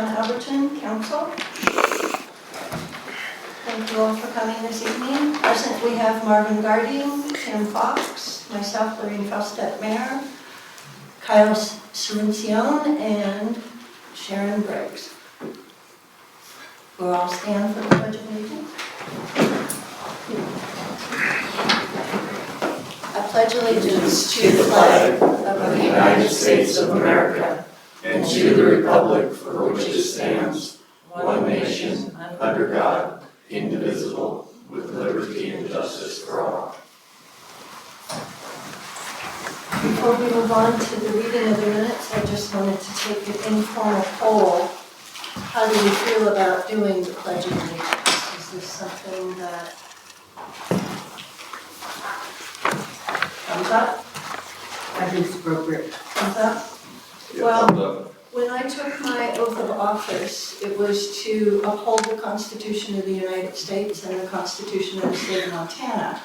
Town Alberton Council. Thank you all for coming this evening. Present we have Marvin Garding, Tim Fox, myself, Lorraine Felstedt, Mayor, Kyle Cerencione, and Sharon Briggs. We'll all stand for the Pledge of Allegiance. I pledge allegiance to the flag of the United States of America and to the republic for which it stands, one nation, under God, indivisible, with liberty and justice for all. Before we move on to the reading of the minutes, I just wanted to take an informal poll. How do you feel about doing the Pledge of Allegiance? Is this something that thumbs up? I think it's appropriate. Thumbs up? Well, when I took my oath of office, it was to uphold the Constitution of the United States and the Constitution of the State of Montana.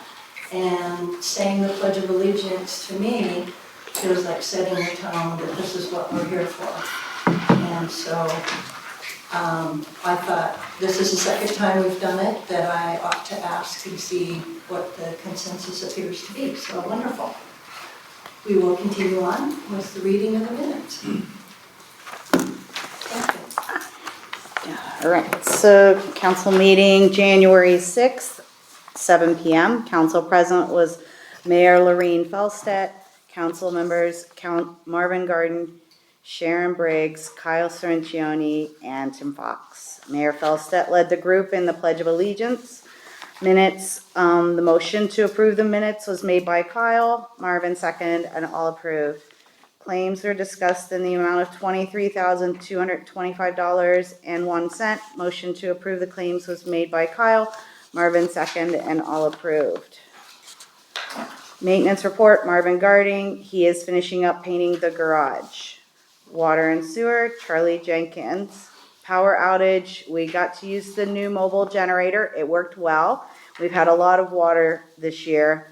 And saying the Pledge of Allegiance to me feels like setting the tone that this is what we're here for. And so I thought this is the second time we've done it, that I ought to ask and see what the consensus appears to be. So wonderful. We will continue on with the reading of the minutes. Thank you. All right, so council meeting January 6th, 7 p.m. Council present was Mayor Lorraine Felstedt, council members Marvin Garding, Sharon Briggs, Kyle Cerencione, and Tim Fox. Mayor Felstedt led the group in the Pledge of Allegiance. Minutes, the motion to approve the minutes was made by Kyle, Marvin seconded, and all approved. Claims were discussed in the amount of $23,225.01. Motion to approve the claims was made by Kyle, Marvin seconded, and all approved. Maintenance report, Marvin Garding, he is finishing up painting the garage. Water and sewer, Charlie Jenkins. Power outage, we got to use the new mobile generator. It worked well. We've had a lot of water this year.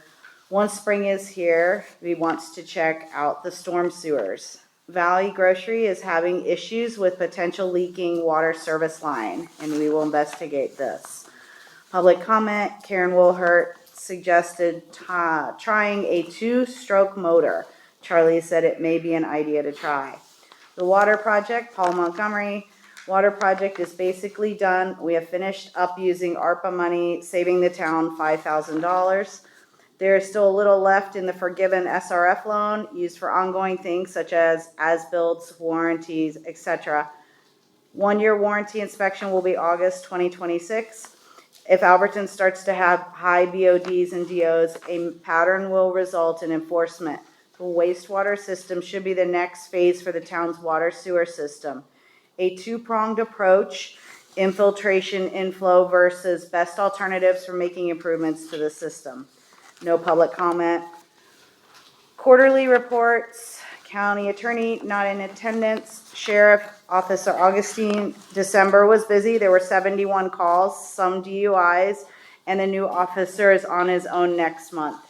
Once spring is here, we want to check out the storm sewers. Valley Grocery is having issues with potential leaking water service line, and we will investigate this. Public comment, Karen Woolhurt suggested trying a 2-stroke motor. Charlie said it may be an idea to try. The water project, Paul Montgomery. Water project is basically done. We have finished up using ARPA money, saving the town $5,000. There is still a little left in the forgiven SRF loan used for ongoing things such as as-builts, warranties, etc. 1-year warranty inspection will be August 2026. If Alberton starts to have high BODs and DOs, a pattern will result in enforcement. The wastewater system should be the next phase for the town's water sewer system. A 2-pronged approach, infiltration, inflow versus best alternatives for making improvements to the system. No public comment. Quarterly reports, county attorney not in attendance, sheriff officer Augustine. December was busy. There were 71 calls, some DUIs, and a new officer is on his own next month.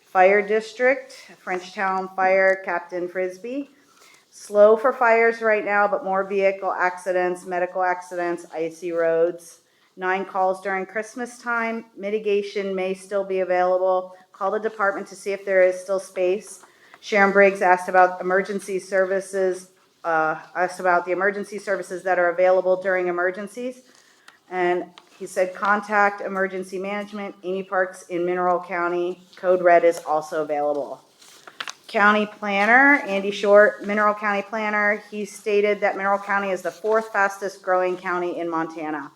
Fire district, Frenchtown Fire, Captain Frisbee. Slow for fires right now, but more vehicle accidents, medical accidents, icy roads. 9 calls during Christmas time. Mitigation may still be available. Call the department to see if there is still space. Sharon Briggs asked about emergency services, the emergency services that are available during emergencies. And he said contact emergency management. Amy Parks in Mineral County. Code Red is also available. County planner, Andy Short, Mineral County planner, he stated that Mineral County is the 4th fastest growing county in Montana.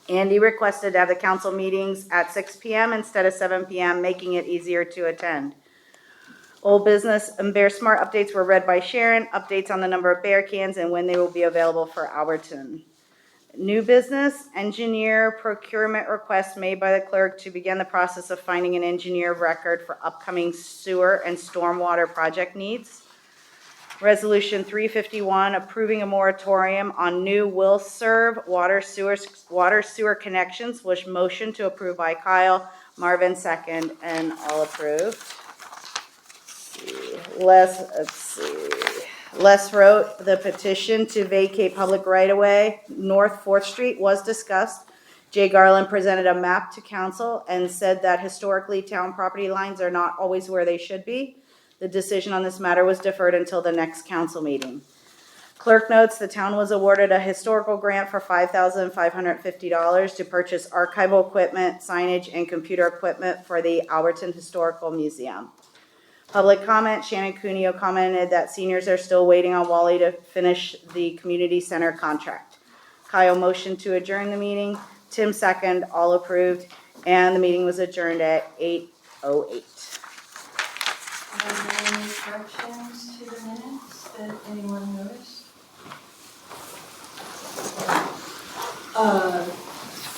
Andy requested to have the council meetings at 6 p.m. instead of 7 p.m., making it easier to attend. Old business and Bear Smart updates were read by Sharon. Updates on the number of bear cans and when they will be available for Alberton. New business, engineer procurement request made by the clerk to begin the process of finding an engineer of record for upcoming sewer and stormwater project needs. Resolution 351, approving a moratorium on new will serve water sewer connections, was motion to approve by Kyle, Marvin second, and all approved. Let's see. Les wrote, the petition to vacate public right-of-way, North 4th Street was discussed. Jay Garland presented a map to council and said that historically town property lines are not always where they should be. The decision on this matter was deferred until the next council meeting. Clerk notes the town was awarded a historical grant for $5,550 to purchase archival equipment, signage, and computer equipment for the Alberton Historical Museum. Public comment, Shannon Cuneo commented that seniors are still waiting on Wally to finish the community center contract. Kyle motioned to adjourn the meeting. Tim second, all approved, and the meeting was adjourned at 8:08. Are there any corrections to the minutes that anyone noticed?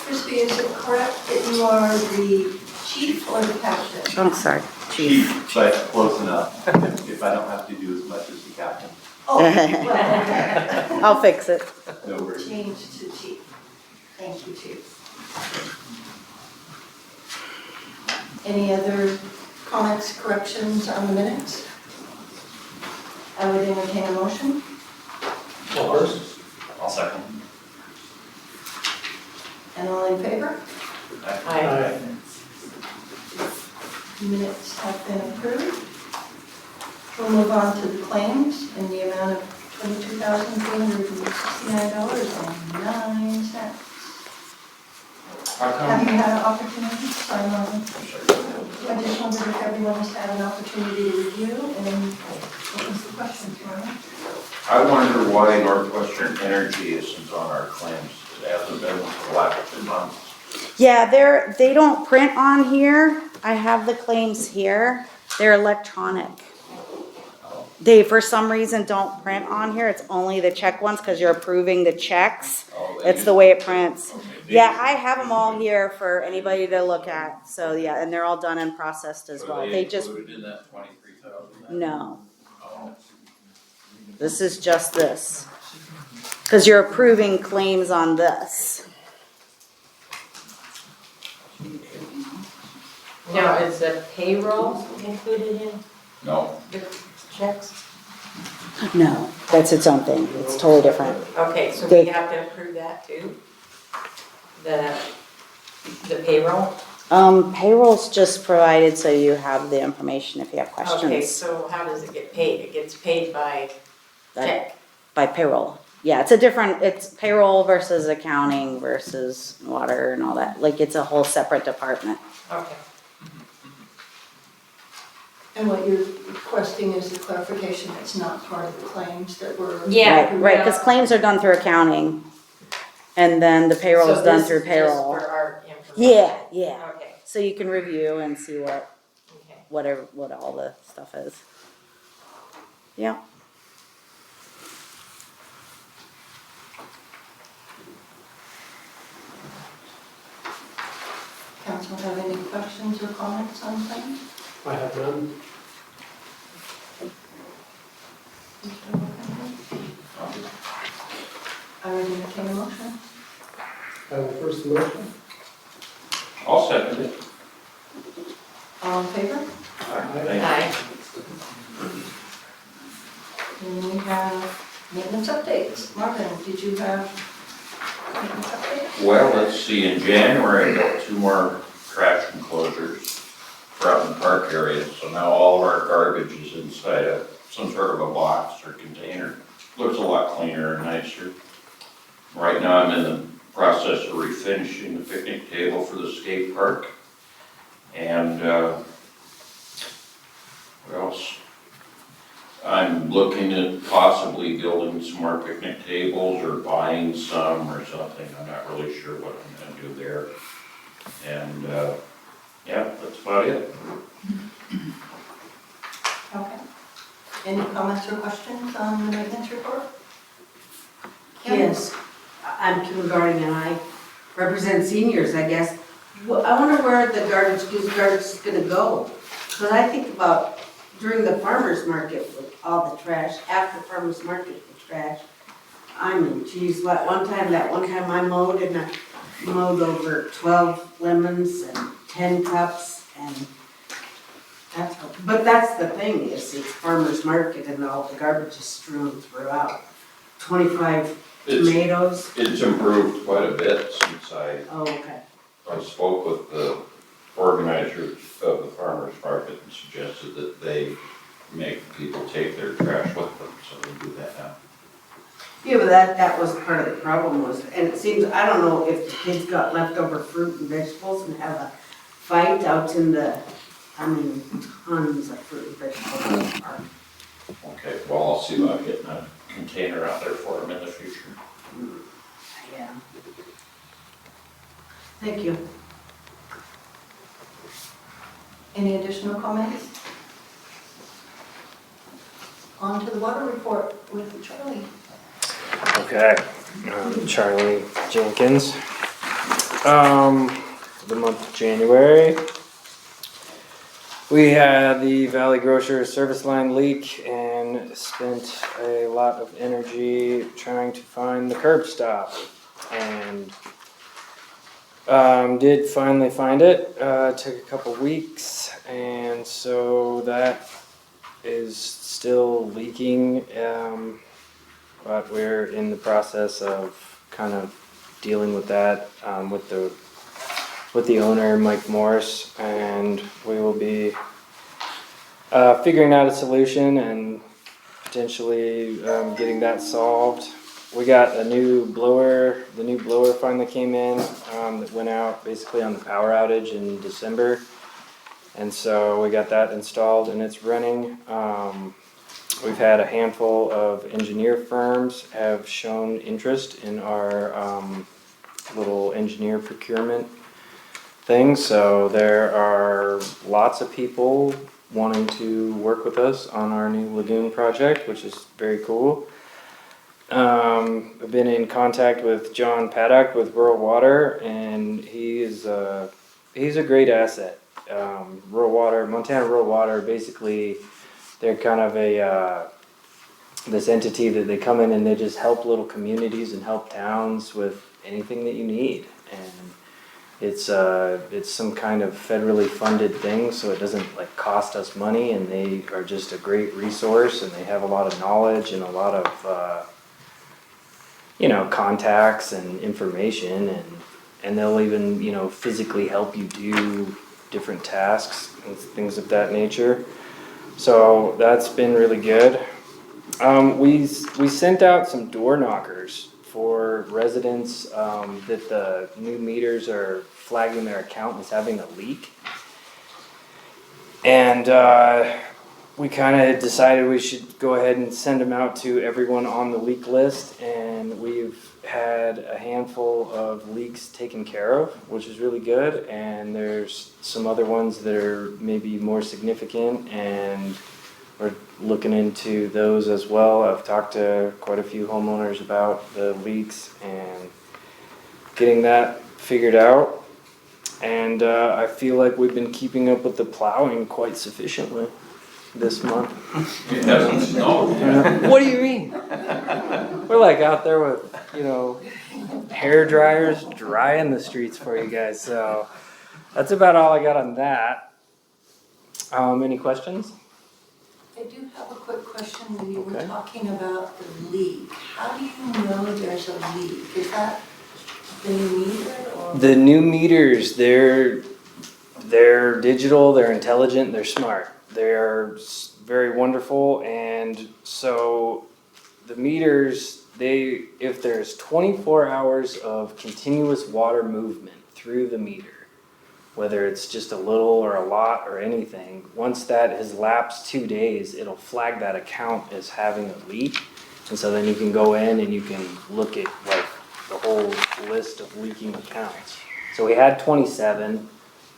Crispy, is it correct that you are the chief or the captain? I'm sorry, chief. Chief, but close enough, if I don't have to do as much as the captain. Oh, well, I'll fix it. No worries. change to chief. Thank you, chief. Any other comments, corrections on the minutes? I would entertain a motion. Well, first, I'll second. And all in favor? Aye. Minutes have been approved. We'll move on to the claims in the amount of $22,369.09. Have you had an opportunity? Sorry, Marvin. I just wondered if everyone has had an opportunity to review, and what was the question, Marvin? I wonder why Northwestern Energy isn't on our claims. It hasn't been for the last 2 months. Yeah, they don't print on here. I have the claims here. They're electronic. They, for some reason, don't print on here. It's only the check ones because you're approving the checks. It's the way it prints. Yeah, I have them all here for anybody to look at. So yeah, and they're all done and processed as well. They just, included in that 23,000? no, Oh. this is just this. Because you're approving claims on this. Now, is the payroll included in No. the checks? No, that's its own thing. It's totally different. Okay, so They- we have to approve that too? The payroll? Payroll's just provided so you have the information if you have Okay, questions. so how does it get paid? It gets paid by check? By payroll. Yeah, it's payroll versus accounting versus water and all that. Like, it's a whole separate department. Okay. And what you're requesting is the clarification it's not part of the claims that were. Yeah. Right, because claims are done through accounting, and then the payroll is done through payroll. So this is just for our information? Yeah, yeah. Okay, So you can review and see okay. what all the stuff is. Yeah. Council have any questions or comments on claims? I have none. Mr. O'Connor? I would entertain a motion. I will first motion. I'll second it. All in favor? Thank Aye. And we have maintenance updates. Marvin, did you have maintenance updates? you. Well, let's see, in January, I got 2 more trash enclosures for out in the park area. So now all of our garbage is inside some sort of a box or container. Looks a lot cleaner and nicer. Right now, I'm in the process of refinishing the picnic table for the skate park. And what else? I'm looking at possibly building some more picnic tables or buying some or something. I'm not really sure what I'm gonna do there. And yeah, that's about it. Okay. Any comments or questions on the maintenance report? Kim? Yes, I'm Kim Garding and I represent seniors, I guess. Well, I wonder where the garbage is gonna go. Because I think about during the farmer's market with all the trash, after farmer's market with trash. I mean, geez, that one time I mowed and I mowed over 12 lemons and 10 cups and that's But that's the thing, is it's farmer's market and all the garbage is strewn throughout. 25 It's- tomatoes, It's improved quite a bit since I okay. spoke with the organizers of the farmer's market and suggested that they make people take their trash with them, so they do that now. Yeah, but that was part of the problem was, and it seems, I don't know if the kids got leftover fruit and vegetables and have a fight out in the, tons of fruit and vegetables in the park. Okay, well, I'll see about getting a container out there for them in the future. Yeah. Thank you. Any additional comments? On to the water report with Charlie. Okay, Charlie Jenkins. The month of January, we had the Valley Grocer service line leak and spent a lot of energy trying to find the curb stop. And did finally find it. Took a couple weeks, and so that is still leaking. But we're in the process of kind of dealing with that with the owner, Mike Morris, and we will be figuring out a solution and potentially getting that solved. We got a new blower. The new blower finally came in that went out basically on the power outage in December, and so we got that installed and it's running. We've had a handful of engineer firms have shown interest in our little engineer procurement thing. So there are lots of people wanting to work with us on our new lagoon project, which is very cool. I've been in contact with John Paddock with Rural Water, and he's a great asset. Rural Water, Montana Rural Water, basically, they're kind of this entity that they come in and they just help little communities and help towns with anything that you need. And it's some kind of federally funded thing, so it doesn't cost us money, and they are just a great resource, and they have a lot of knowledge and a lot of contacts and information, and they'll even physically help you do different tasks and things of that nature. So that's been really good. We sent out some door knockers for residents that the new meters are flagging their account as having a leak. And we kind of decided we should go ahead and send them out to everyone on the leak list, and we've had a handful of leaks taken care of, which is really good, and there's some other ones that are maybe more significant, and we're looking into those as well. I've talked to quite a few homeowners about the leaks and getting that figured out. And I feel like we've been keeping up with the plowing quite sufficiently this month. It hasn't snowed. What do you mean? We're out there with, hair dryers drying the streets for you guys. So that's about all I got on that. Any questions? I do have a quick question. When you were Okay. talking about the leak, how do you know there's a leak? Is that the new meter or? The new meters, they're digital, they're intelligent, they're smart. They're very wonderful, and so the meters, if there's 24 hours of continuous water movement through the meter, whether it's just a little or a lot or anything, once that has lapsed 2 days, it'll flag that account as having a leak. And so then you can go in and you can look at the whole list of leaking accounts. So we had 27,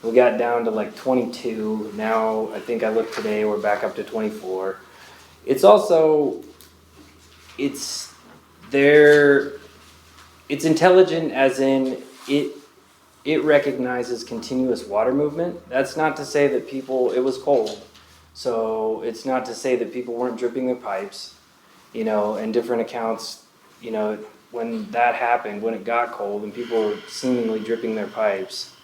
we got down to 22. Now I think I looked today, we're back up to 24. It's also, it's intelligent as in it recognizes continuous water movement. That's not to say that it was cold, so it's not to say that people weren't dripping their pipes, and different accounts, when that happened, when it got cold and people were seemingly dripping their pipes,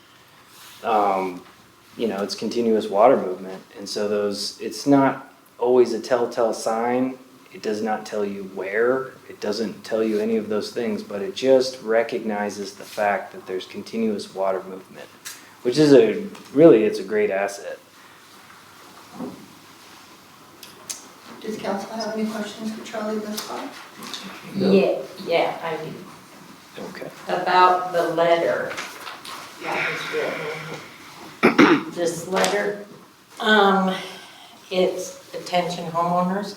it's continuous water movement. And so it's not always a telltale sign. It does not tell you where. It doesn't tell you any of those things, but it just recognizes the fact that there's continuous water movement, which is it's a great asset. Does council have any questions for Charlie thus far? Yeah, I do. Okay. About the letter that was written. This letter, it's attention homeowners,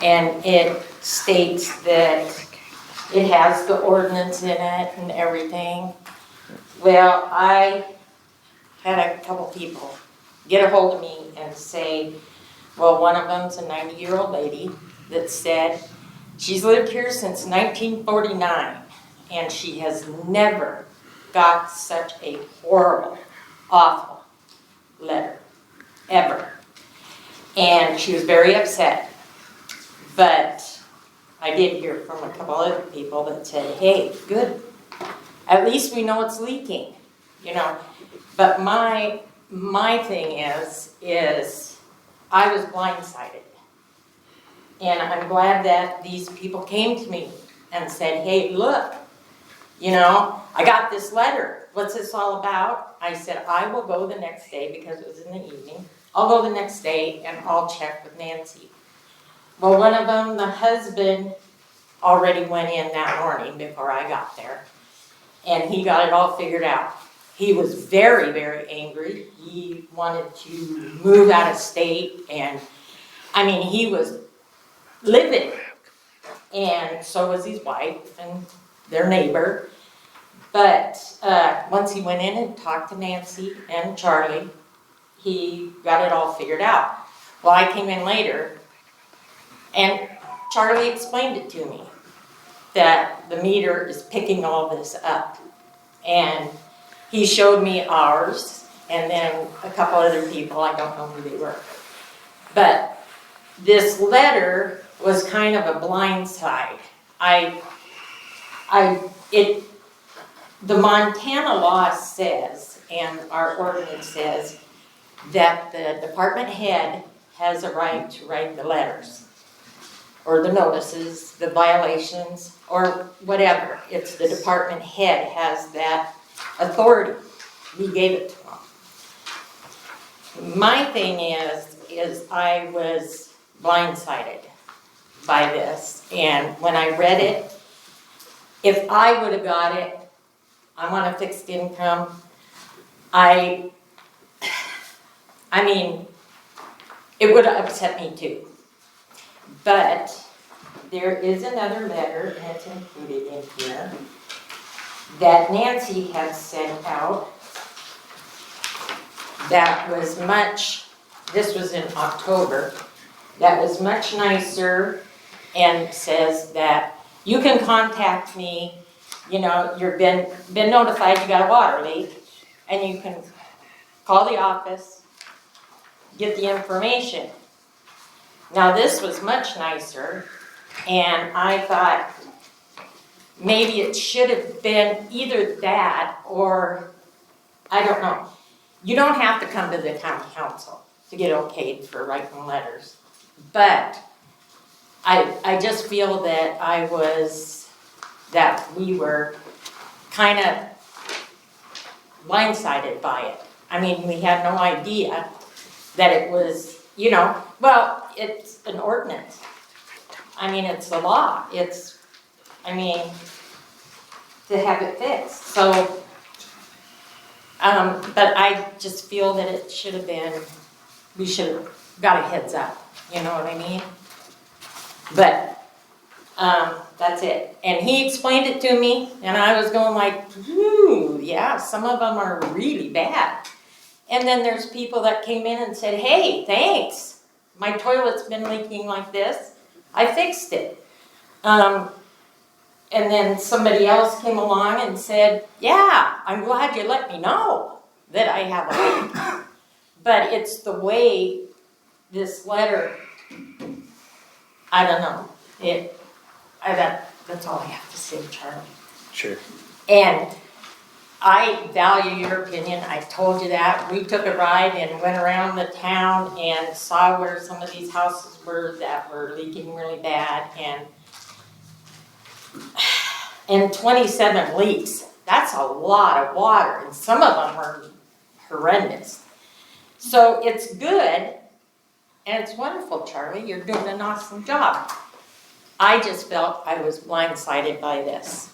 and it states that it has the ordinance in it and everything. Well, I had a couple people get a hold of me and say, well, one of them's a 90-year-old lady that said she's lived here since 1949, and she has never got such a horrible, awful letter, ever. And she was very upset. But I did hear from a couple other people that said, hey, good, at least we know it's leaking, But my thing is I was blindsided. And I'm glad that these people came to me and said, hey, look, I got this letter. What's this all about? I said, I will go the next day because it was in the evening. I'll go the next day and I'll check with Nancy. Well, one of them, the husband, already went in that morning before I got there. And he got it all figured out. He was very, very angry. He wanted to move out of state. And, he was livid. And so was his wife and their neighbor. But once he went in and talked to Nancy and Charlie, he got it all figured out. Well, I came in later, and Charlie explained it to me, that the meter is picking all this up. And he showed me ours, and then a couple other people, I don't know who they were. But this letter was kind of a blindside. The Montana law says, and our ordinance says, that the department head has a right to write the letters, or the notices, the violations, or whatever. It's the department head has that authority. We gave it to him. My thing is I was blindsided by this, and when I read it, if I would have got it, I'm on a fixed income, it would have upset me too. But there is another letter that's included in here that Nancy has sent out that was this was in October, that was much nicer and says that you can contact me, you've been notified you got a water leak, and you can call the office, get the information. Now this was much nicer, and I thought maybe it should have been either that or, I don't know. You don't have to come to the county council to get okayed for writing letters. But I just feel that we were kind of blindsided by it. We had no idea that it was, it's an ordinance. It's the law. To have it fixed. So, but I just feel that it should have been, we should have got a heads up, you know what I mean? But, that's it. And he explained it to me, and I was going like, ooh, yeah, some of them are really bad. And then there's people that came in and said, hey, thanks. My toilet's been leaking like this. I fixed it. And then somebody else came along and said, yeah, I'm glad you let me know that I have a leak. But it's the way this letter, I don't know. That's all I have to say, Charlie. Sure. And I value your opinion, I told you that. We took a ride and went around the town and saw where some of these houses were that were leaking really bad, and 27 leaks, that's a lot of water, and some of them are horrendous. So it's good, and it's wonderful, Charlie, you're doing an awesome job. I just felt I was blindsided by this.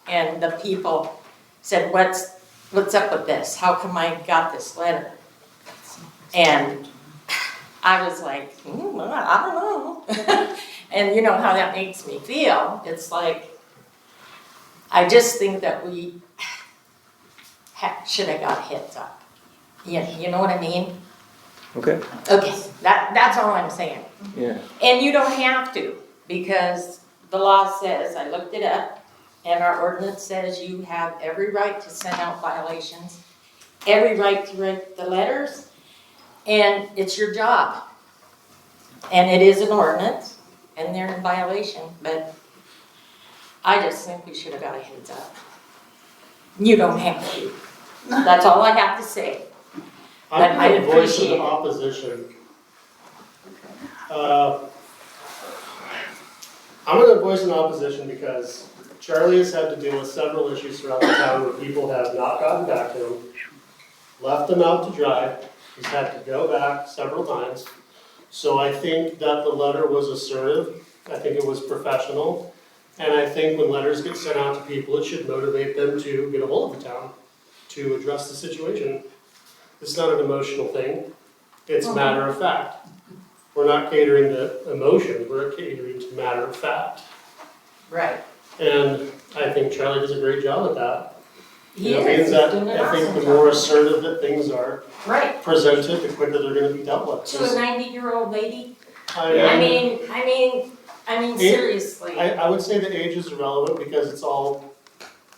And the people said, what's up with this? How come I got this letter? And I was like, I don't know. And you know how that makes me feel. It's like, I just think that we should have got a heads up. You know what I mean? Okay, Okay, that's all I'm saying. yeah. And you don't have to, because the law says, I looked it up, and our ordinance says you have every right to send out violations, every right to write the letters, and it's your job. And it is an ordinance, and they're in violation, but I just think we should have got a heads up. You don't have to. That's all I have to say. But I I'm gonna voice appreciate an it. opposition. I'm gonna voice an opposition because Charlie has had to deal with several issues throughout the town where people have not gotten back to him, left them out to dry. He's had to go back several times. So I think that the letter was assertive. I think it was professional. And I think when letters get sent out to people, it should motivate them to get a hold of the town to address the situation. It's not an emotional thing. It's matter of fact. We're not catering to emotions, we're catering to matter of fact. Right. And I think Charlie does a great job at that. He It is. means He's that doing an I think awesome the more job. assertive that things are Right. presented, the quicker they're gonna be dealt with. To a 90-year-old lady? Yeah. I mean, seriously. I would say the age is irrelevant because it's all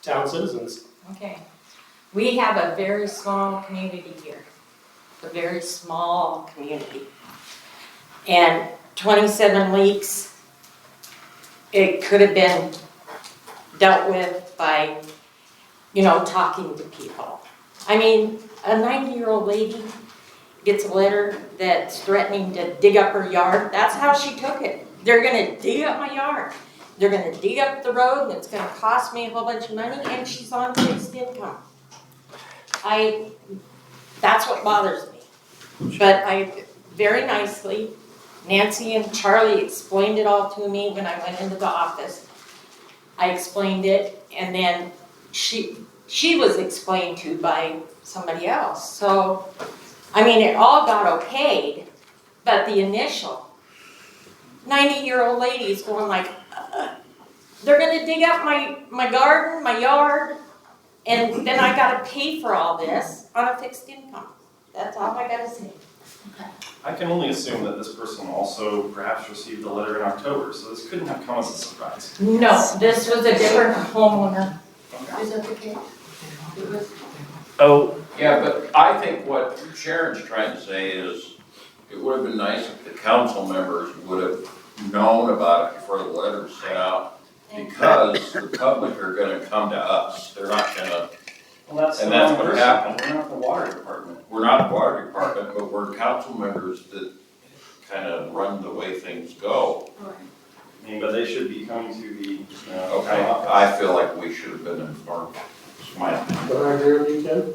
town citizens. Okay. We have a very small community here. A very small community. And 27 leaks, it could have been dealt with by, talking to people. I mean, a 90-year-old lady gets a letter that's threatening to dig up her yard. That's how she took it. They're gonna dig up my yard. They're gonna dig up the road, and it's gonna cost me a whole bunch of money, and she's on fixed income. That's what bothers me. But very nicely, Nancy and Charlie explained it all to me when I went into the office. I explained it, and then she was explained to by somebody else. So, it all got okayed, but the initial 90-year-old lady is going like, they're gonna dig up my garden, my yard, and then I gotta pay for all this on a fixed income. That's all I gotta say. I can only assume that this person also perhaps received a letter in October, so this couldn't have come as a surprise. No, this was a different homeowner. Okay. Is that the case? It was- Oh, Yeah, but I think what Sharon's trying to say is, it would have been nice if the council members would have known about it before the letter's sent out, because the public are gonna come to us, they're not gonna, Well, that's And the that's wrong what person. happened. We're not the water department. we're not the water department, but we're council members that kind of run the way things go. I mean, but they should be coming to the, Okay, town office. I feel like we should have been informed, it's my opinion. But I agree with you, Ken.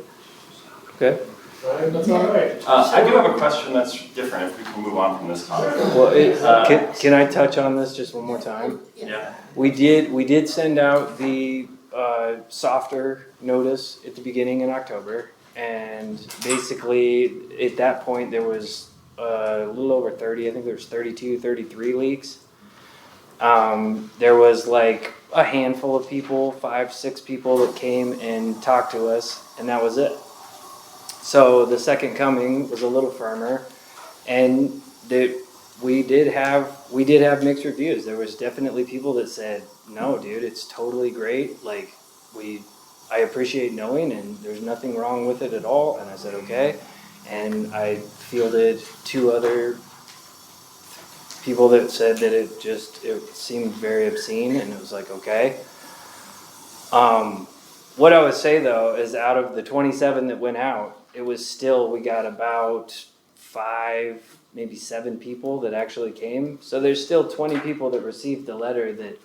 okay. Right, that's all right. I do have a question that's different, if we can move on from this topic. Well, can I touch on this just one more time? Yeah. We did send out the softer notice at the beginning in October, and basically at that point there was a little over 30, I think there was 32, 33 leaks. There was like a handful of people, 5, 6 people that came and talked to us, and that was it. So the second coming was a little firmer, and we did have mixed reviews. There was definitely people that said, no, dude, it's totally great. Like, I appreciate knowing, and there's nothing wrong with it at all. And I said, okay. And I fielded 2 other people that said that it seemed very obscene, and it was like, okay. what I would say though is out of the 27 that went out, it was still, we got about 5, maybe 7 people that actually came. So there's still 20 people that received the letter that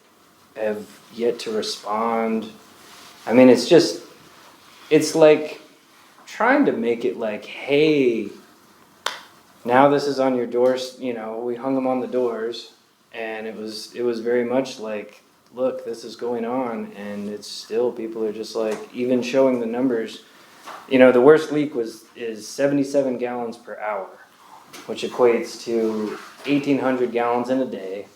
have yet to respond. I mean, it's like trying to make it like, hey, now this is on your doors, you know, we hung them on the doors, and it was very much like, look, this is going on, and it's still, people are just like, even showing the numbers, you know, the worst leak is 77 gallons per hour, which equates to 1,800 gallons in a day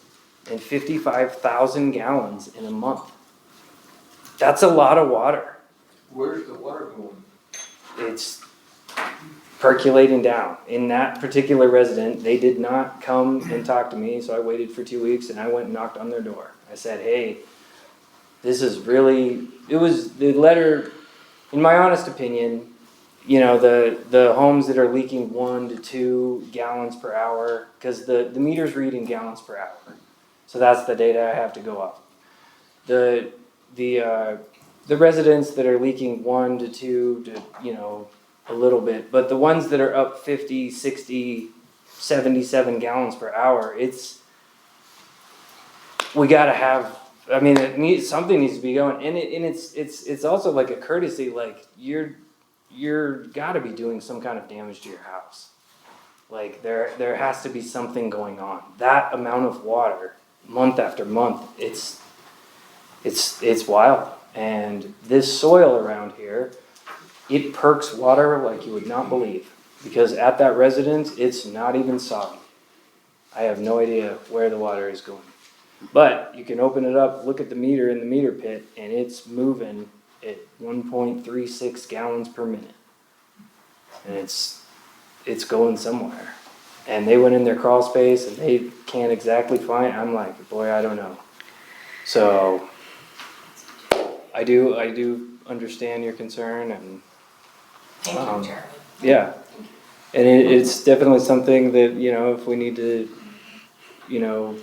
and 55,000 gallons in a month. That's a lot of water. Where's the water going? It's percolating down. In that particular resident, they did not come and talk to me, so I waited for 2 weeks and I went and knocked on their door. I said, hey, this is really, it was the letter, in my honest opinion, you know, the homes that are leaking 1 to 2 gallons per hour, because the meters read in gallons per hour. So that's the data I have to go off. The residents that are leaking 1 to 2 to, you know, a little bit, but the ones that are up 50, 60, 77 gallons per hour, we gotta have, I mean, something needs to be going, and it's also like a courtesy, like you're gotta be doing some kind of damage to your house. Like there has to be something going on. That amount of water, month after month, it's wild. And this soil around here, it perks water like you would not believe. Because at that residence, it's not even soggy. I have no idea where the water is going. But you can open it up, look at the meter in the meter pit, and it's moving at 1.36 gallons per minute. And it's going somewhere. And they went in their crawl space and they can't exactly find, I'm like, boy, I don't know. So I do understand your concern, and Thank you, Charlie. yeah. And it's definitely something that, you know, if we need to, you know,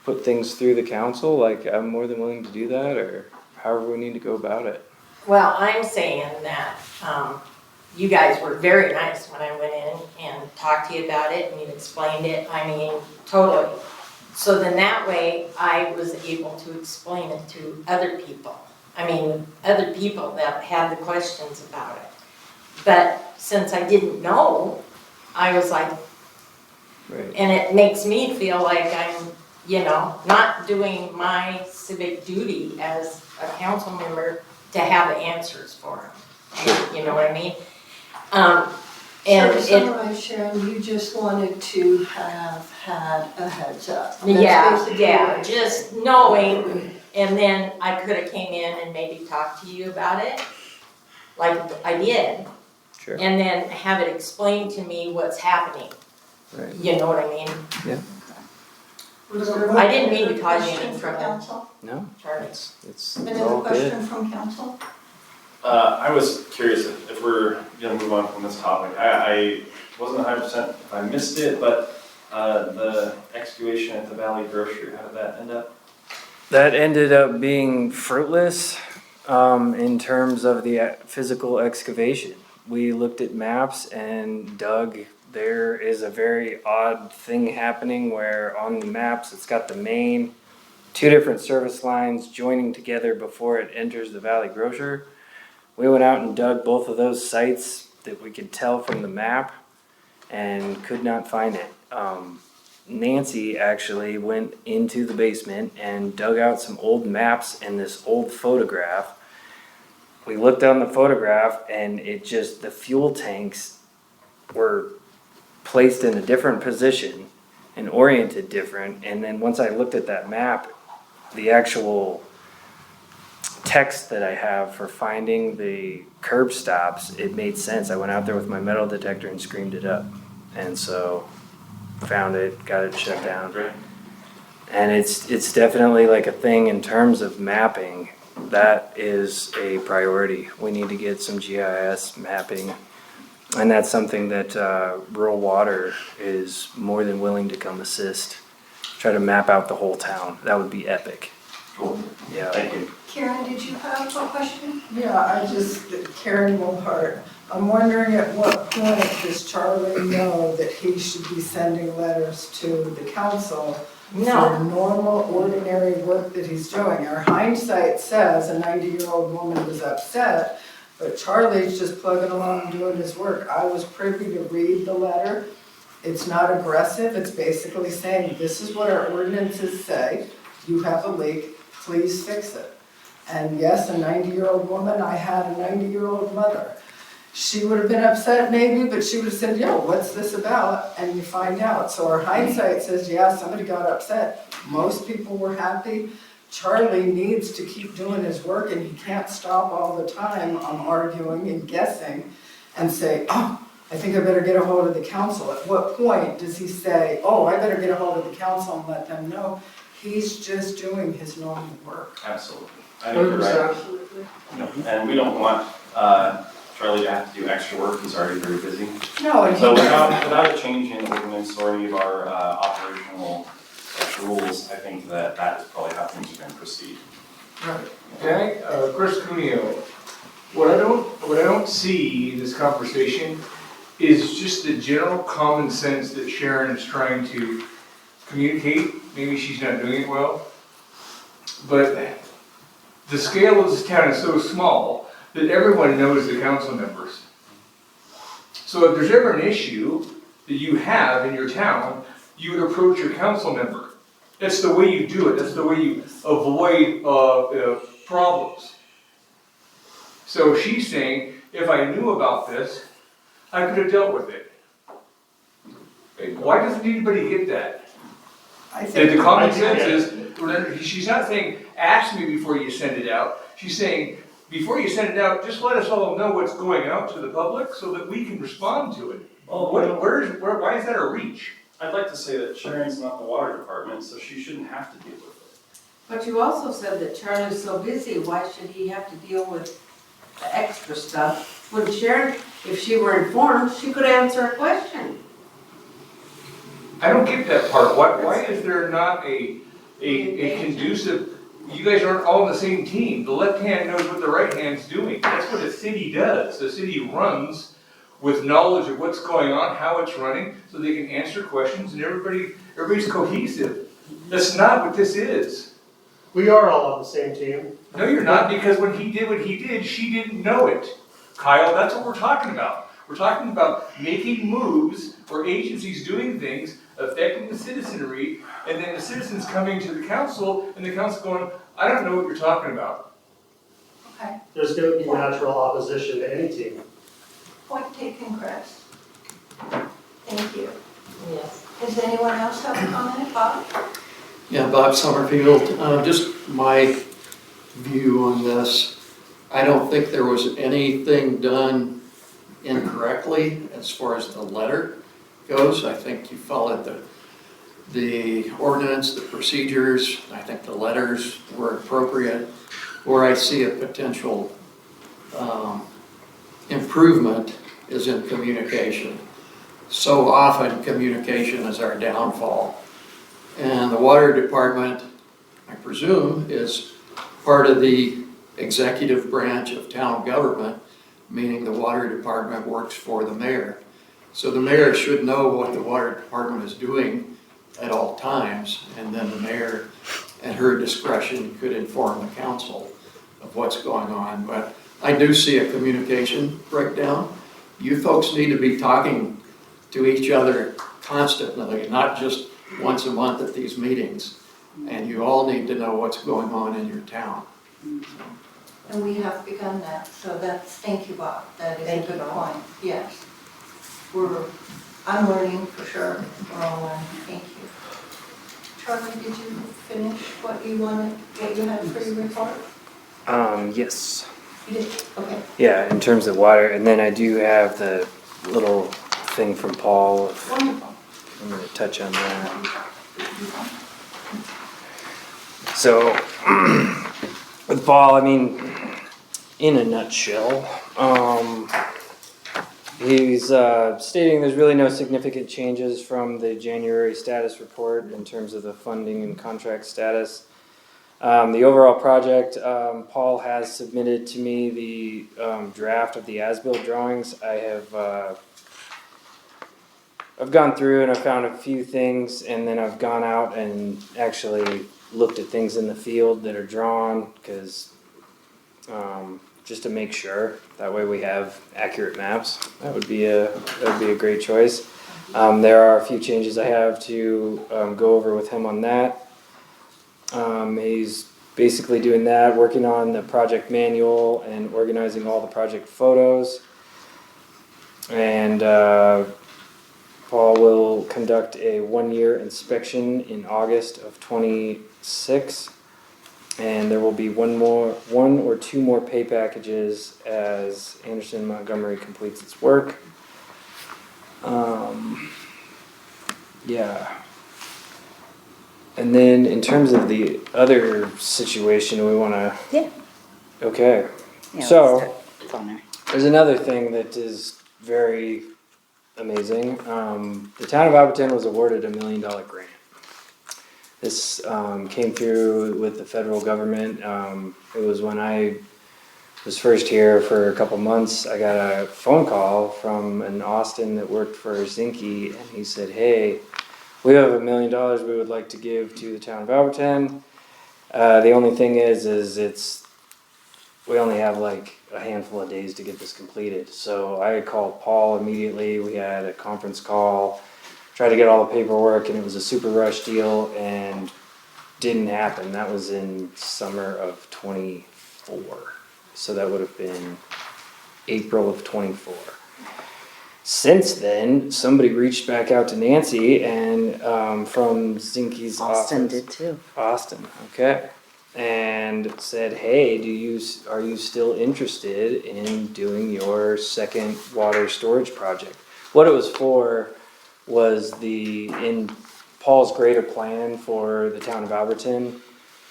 put things through the council, like I'm more than willing to do that, or however we need to go about it. Well, I'm saying that, you guys were very nice when I went in and talked to you about it and you explained it, I mean, totally. So then that way I was able to explain it to other people. I mean, other people that had the questions about it. But since I didn't know, I was like, Right. and it makes me feel like I'm, you know, not doing my civic duty as a council member to have answers for them. You know what I mean? So And to it, summarize, Sharon, you just wanted to have had a heads up. That's yeah, basically yeah, what- just knowing, and then I could have came in and maybe talked to you about it, like I did. Sure. And then have it explained to me what's happening. Right. You know what I mean? Was there I didn't mean to another cause you question any from trouble. council? No, Charlie. it's Another all good. question from council? I was curious if we're gonna move on from this topic. I wasn't 100% if I missed it, but the excavation at the Valley Grocery, how did that end up? That ended up being fruitless in terms of the physical excavation. We looked at maps and dug. There is a very odd thing happening where on the maps it's got the main 2 different service lines joining together before it enters the Valley Grocer. We went out and dug both of those sites that we could tell from the map and could not find it. Nancy actually went into the basement and dug out some old maps and this old photograph. We looked on the photograph and the fuel tanks were placed in a different position and oriented different. And then once I looked at that map, the actual text that I have for finding the curb stops, it made sense. I went out there with my metal detector and screamed it up. And so found it, got it shut down. Great. And it's definitely like a thing in terms of mapping. That is a priority. We need to get some GIS mapping. And that's something that rural water is more than willing to come assist. Try to map out the whole town. That would be epic. Cool. Yeah. Thank you. Karen, did you have a question? Yeah, Karen Wilhart, I'm wondering at what point does Charlie know that he should be sending letters to the council No, for normal, ordinary work that he's doing? Our hindsight says a 90-year-old woman was upset, but Charlie's just plugging along and doing his work. I was privy to read the letter. It's not aggressive, it's basically saying, this is what our ordinances say, you have a leak, please fix it. And yes, a 90-year-old woman, I had a 90-year-old mother. She would have been upset maybe, but she would have said, yo, what's this about? And you find out. So our hindsight says, yeah, somebody got upset. Most people were happy. Charlie needs to keep doing his work, and he can't stop all the time on arguing and guessing and say, oh, I think I better get a hold of the council. At what point does he say, oh, I better get a hold of the council and let them know? He's just doing his normal work. Absolutely. I think you're right. No, and we don't want Charlie to have to do extra work, he's already very busy. No, and So he, without a change in ordinance or any of our operational rules, I think that is probably how things are going to proceed. Okay, Chris Cuneo, what I don't see in this conversation is just the general common sense that Sharon is trying to communicate. Maybe she's not doing it well, but the scale of this town is so small that everyone knows the council members. So if there's ever an issue that you have in your town, you would approach your council member. That's the way you do it. That's the way you avoid problems. So she's saying, if I knew about this, I could have dealt with it. Why doesn't anybody get that? I That think, the common sense is, she's not saying, ask me before you send it out. She's saying, before you send it out, just let us all know what's going out to the public so that we can respond to it. Well, Why is that a reach? I'd like to say that Sharon's not the water department, so she shouldn't have to deal with it. But you also said that Charlie's so busy, why should he have to deal with the extra stuff? When Sharon, if she were informed, she could answer a question. I don't get that part. Why is there not a conducive, you guys aren't all on the same team. The left hand knows what the right hand's doing. That's what a city does. The city runs with knowledge of what's going on, how it's running, so they can answer questions and everybody's cohesive. That's not what this is. We are all on the same team. No, you're not, because when he did what he did, she didn't know it. Kyle, that's what we're talking about. We're talking about making moves or agencies doing things, affecting the citizenry, and then the citizens coming to the council, and the council going, I don't know what you're talking about. Okay, There's going to be natural opposition to any team. point taken, Chris. Thank you. yes. Does anyone else have a comment, Bob? Yeah, Bob Summerfield, just my view on this. I don't think there was anything done incorrectly as far as the letter goes. I think you followed the ordinance, the procedures. I think the letters were appropriate. Where I see a potential improvement is in communication. So often communication is our downfall. And the water department, I presume, is part of the executive branch of town government, meaning the water department works for the mayor. So the mayor should know what the water department is doing at all times, and then the mayor, at her discretion, could inform the council of what's going on. But I do see a communication breakdown. You folks need to be talking to each other constantly, not just once a month at these meetings. And you all need to know what's going on in your town. And we have begun that, so thank you, Bob. That is a good point, yes. I'm learning for sure, we're all learning, thank you. Charlie, did you finish what you had for your report? Yes. You did, okay. Yeah, in terms of water, and then I do have the little thing from Paul. Wonderful. I'm gonna touch on that. So, with Paul, I mean, in a nutshell, he's stating there's really no significant changes from the January status report in terms of the funding and contract status. The overall project, Paul has submitted to me the draft of the as-built drawings. I've gone through and I found a few things, and then I've gone out and actually looked at things in the field that are drawn, because just to make sure, that way we have accurate maps. That would be a great choice. There are a few changes I have to go over with him on that. He's basically doing that, working on the project manual and organizing all the project photos. And Paul will conduct a 1-year inspection in August of '26. And there will be one or two more pay packages as Anderson Montgomery completes its work. Yeah. And then in terms of the other situation, we want to. Yeah. Okay. Yeah, So it's on there. there's another thing that is very amazing. The town of Alberton was awarded $1 million grant. This came through with the federal government. It was when I was first here for a couple months. I got a phone call from an Austin that worked for Zinke, and he said, "Hey, we have $1 million we would like to give to the town of Alberton. The only thing is we only have like a handful of days to get this completed." So I called Paul immediately. We had a conference call, tried to get all the paperwork, and it was a super rush deal and didn't happen. That was in summer of '24. So that would have been April of '24. Since then, somebody reached back out to Nancy and from Zinke's Austin office. did too. Austin, okay. And said, "Hey, are you still interested in doing your second water storage project?" What it was for was in Paul's greater plan for the town of Alberton.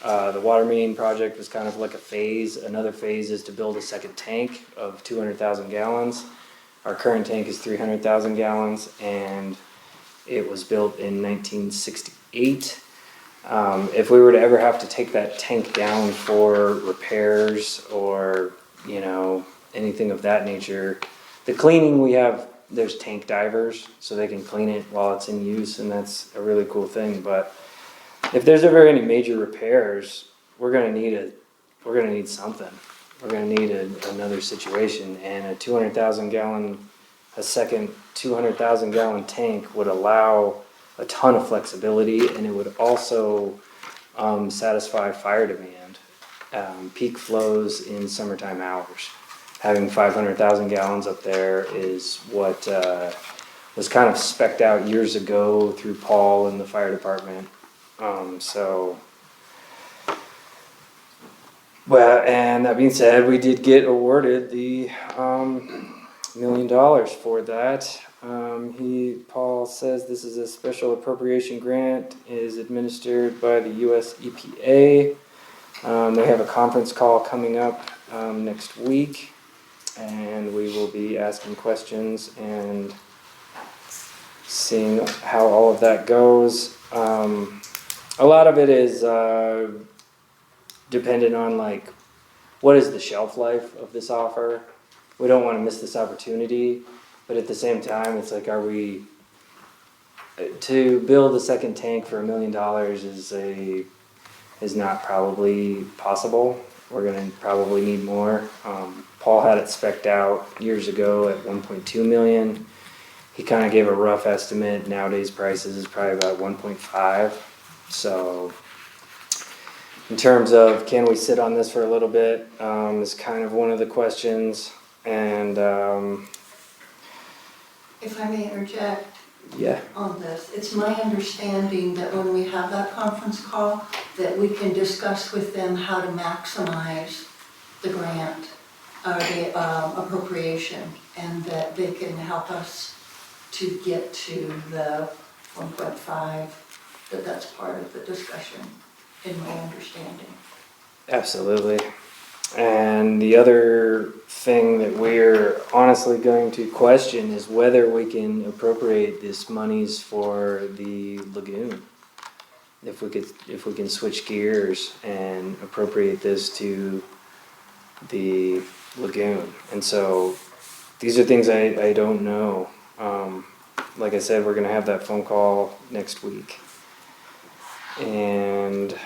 The water main project was kind of like a phase. Another phase is to build a second tank of 200,000 gallons. Our current tank is 300,000 gallons, and it was built in 1968. If we were to ever have to take that tank down for repairs or, anything of that nature, the cleaning we have, there's tank divers, so they can clean it while it's in use, and that's a really cool thing. But if there's ever any major repairs, we're gonna need something. We're gonna need another situation, and a second 200,000 gallon tank would allow a ton of flexibility, and it would also satisfy fire demand, peak flows in summertime hours. Having 500,000 gallons up there is what was kind of spec'd out years ago through Paul and the fire department. Well, and that being said, we did get awarded the $1 million for that. Paul says this is a special appropriation grant, is administered by the US EPA. They have a conference call coming up next week, and we will be asking questions and seeing how all of that goes. A lot of it is dependent on what is the shelf life of this offer. We don't want to miss this opportunity, but at the same time, it's like, to build a second tank for $1 million is not probably possible. We're gonna probably need more. Paul had it spec'd out years ago at 1.2 million. He kind of gave a rough estimate. Nowadays prices is probably about 1.5. So in terms of can we sit on this for a little bit, is kind of one of the questions. And If I may interject yeah, on this, it's my understanding that when we have that conference call, that we can discuss with them how to maximize the grant, or the appropriation, and that they can help us to get to the 1.5, that's part of the discussion, in my understanding. absolutely. And the other thing that we're honestly going to question is whether we can appropriate this monies for the lagoon. if we can switch gears and appropriate this to the lagoon. And so these are things I don't know. Like I said, we're gonna have that phone call next week. And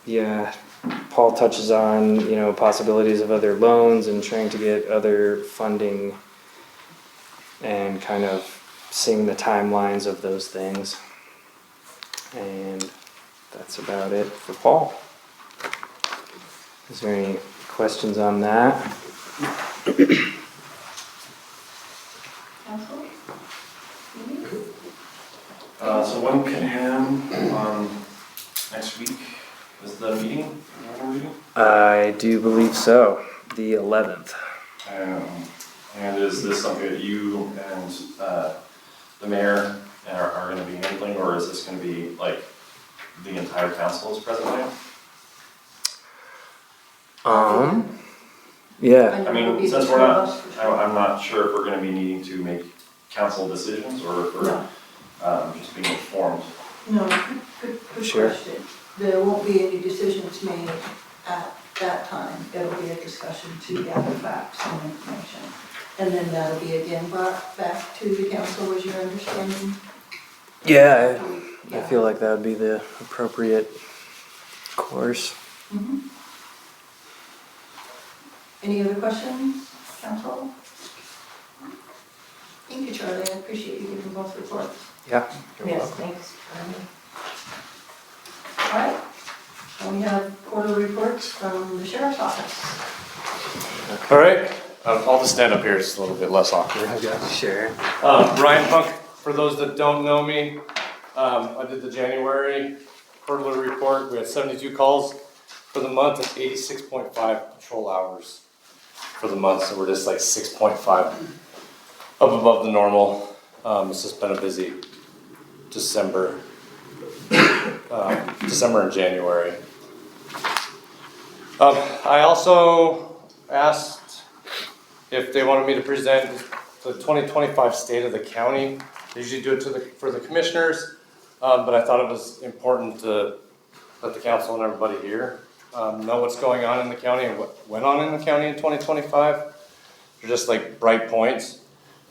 yeah, Paul touches on, possibilities of other loans and trying to get other funding and kind of seeing the timelines of those things. And that's about it for Paul. Is there any questions on that? Council? So 1 p.m. Next week is the meeting? I do believe so, the 11th. And is this something that you and the mayor are going to be handling, or is this going to be like the entire council is present now? Yeah. I mean, since we're not, I'm not sure if we're going to be needing to make council decisions or if we're just being informed. No, good Sure. question. There won't be any decisions made at that time. It'll be a discussion to gather facts and information. And then that'll be again brought back to the council, was your understanding? Yeah, I feel like that would be the appropriate course. Mhm. Any other questions, council? Thank you, Charlie. I appreciate you giving both reports. Yeah. Yes, thanks, Charlie. All right. And we have quarterly reports from the sheriff's office. All right, I'll just stand up here, it's a little bit less awkward, I guess. Sure. Ryan Punk, for those that don't know me, I did the January quarterly report. We had 72 calls for the month and 86.5 patrol hours for the month, so we're just like 6.5 up above the normal. It's just been a busy December and January. I also asked if they wanted me to present the 2025 State of the County. I usually do it for the commissioners, but I thought it was important to let the council and everybody here know what's going on in the county and what went on in the county in 2025. They're just like bright points.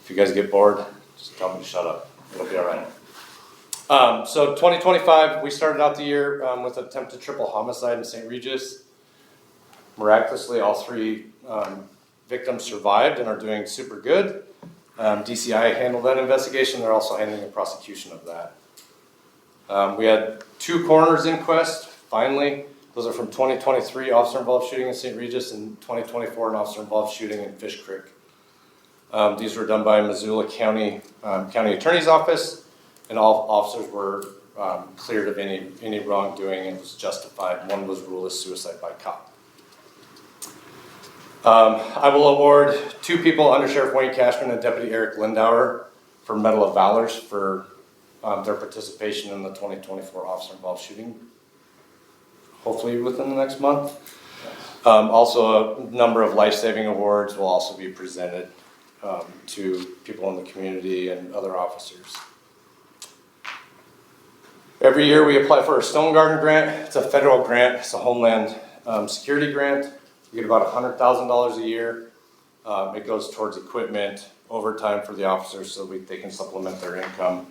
If you guys get bored, just tell me to shut up. It'll be all right. So 2025, we started out the year with attempted triple homicide in St. Regis. Miraculously, all 3 victims survived and are doing super good. DCI handled that investigation. They're also handling the prosecution of that. We had 2 coroner's inquests, finally. Those are from 2023, officer-involved shooting in St. Regis, and 2024, an officer-involved shooting in Fish Creek. These were done by Missoula County Attorney's Office, and all officers were cleared of any wrongdoing and was justified. One was ruled as suicide by cop. I will award 2 people, Under Sheriff Wayne Cashman and Deputy Eric Lindauer, for Medal of Valor for their participation in the 2024 officer-involved shooting, hopefully within the next month. Also, a number of life-saving awards will also be presented to people in the community and other officers. Every year we apply for a Stone Garden grant. It's a federal grant. It's a Homeland Security grant. We get about $100,000 a year. It goes towards equipment, overtime for the officers so they can supplement their income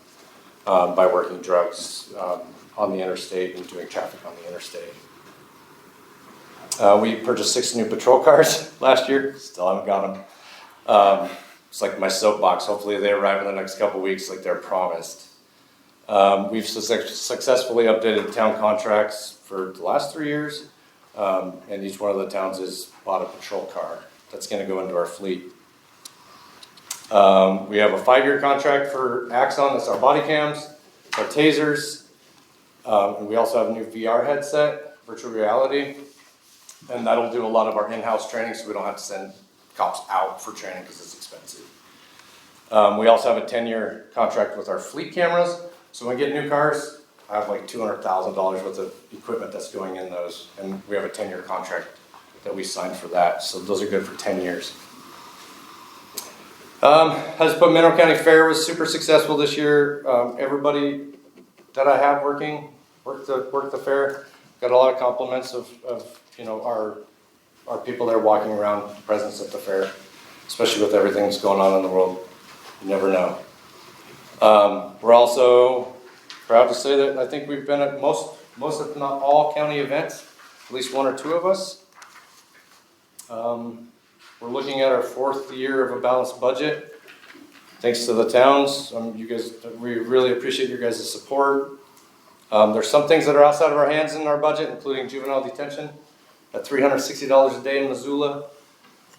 by working drugs on the interstate and doing traffic on the interstate. We purchased 6 new patrol cars last year. Still haven't got them. It's like my soapbox. Hopefully they arrive in the next couple weeks like they're promised. We've successfully updated town contracts for the last 3 years. And each one of the towns has bought a patrol car that's going to go into our fleet. We have a 5-year contract for Axon, that's our body cams, our tasers, and we also have a new VR headset, virtual reality, and that'll do a lot of our in-house training so we don't have to send cops out for training because it's expensive. We also have a 10-year contract with our fleet cameras, so when we get new cars, I have like $200,000 worth of equipment that's going in those, and we have a 10-year contract that we signed for that, so those are good for 10 years. Mineral County Fair was super successful this year. Everybody that I have work the fair. Got a lot of compliments of our people there walking around, presence at the fair, especially with everything that's going on in the world. You never know. We're also proud to say that I think we've been at most if not all county events, at least one or two of us. We're looking at our 4th year of a balanced budget. Thanks to the towns, we really appreciate your guys' support. There's some things that are outside of our hands in our budget, including juvenile detention at $360 a day in Missoula.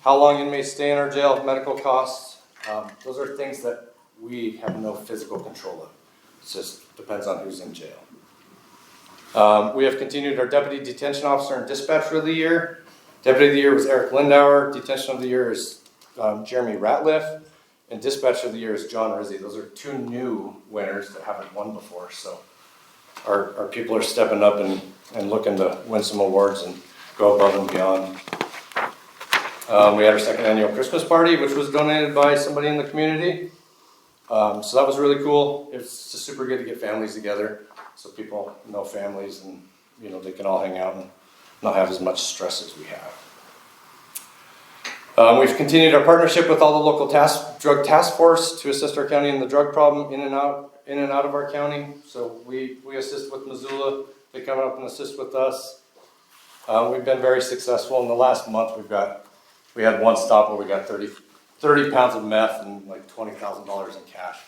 How long inmates stay in our jail, medical costs. Those are things that we have no physical control of. It just depends on who's in jail. We have continued our deputy detention officer and dispatcher of the year. Deputy of the year was Eric Lindauer. Detention of the year is Jeremy Ratliff. And dispatcher of the year is John Rizzi. Those are 2 new winners that haven't won before. So our people are stepping up and looking to win some awards and go above and beyond. We had our 2nd annual Christmas party, which was donated by somebody in the community. So that was really cool. It's just super good to get families together, so people know families and they can all hang out and not have as much stress as we have. We've continued our partnership with all the local drug task force to assist our county in the drug problem in and out of our county. So we assist with Missoula. They come up and assist with us. We've been very successful. In the last month, we had one stop where we got 30 pounds of meth and like $20,000 in cash.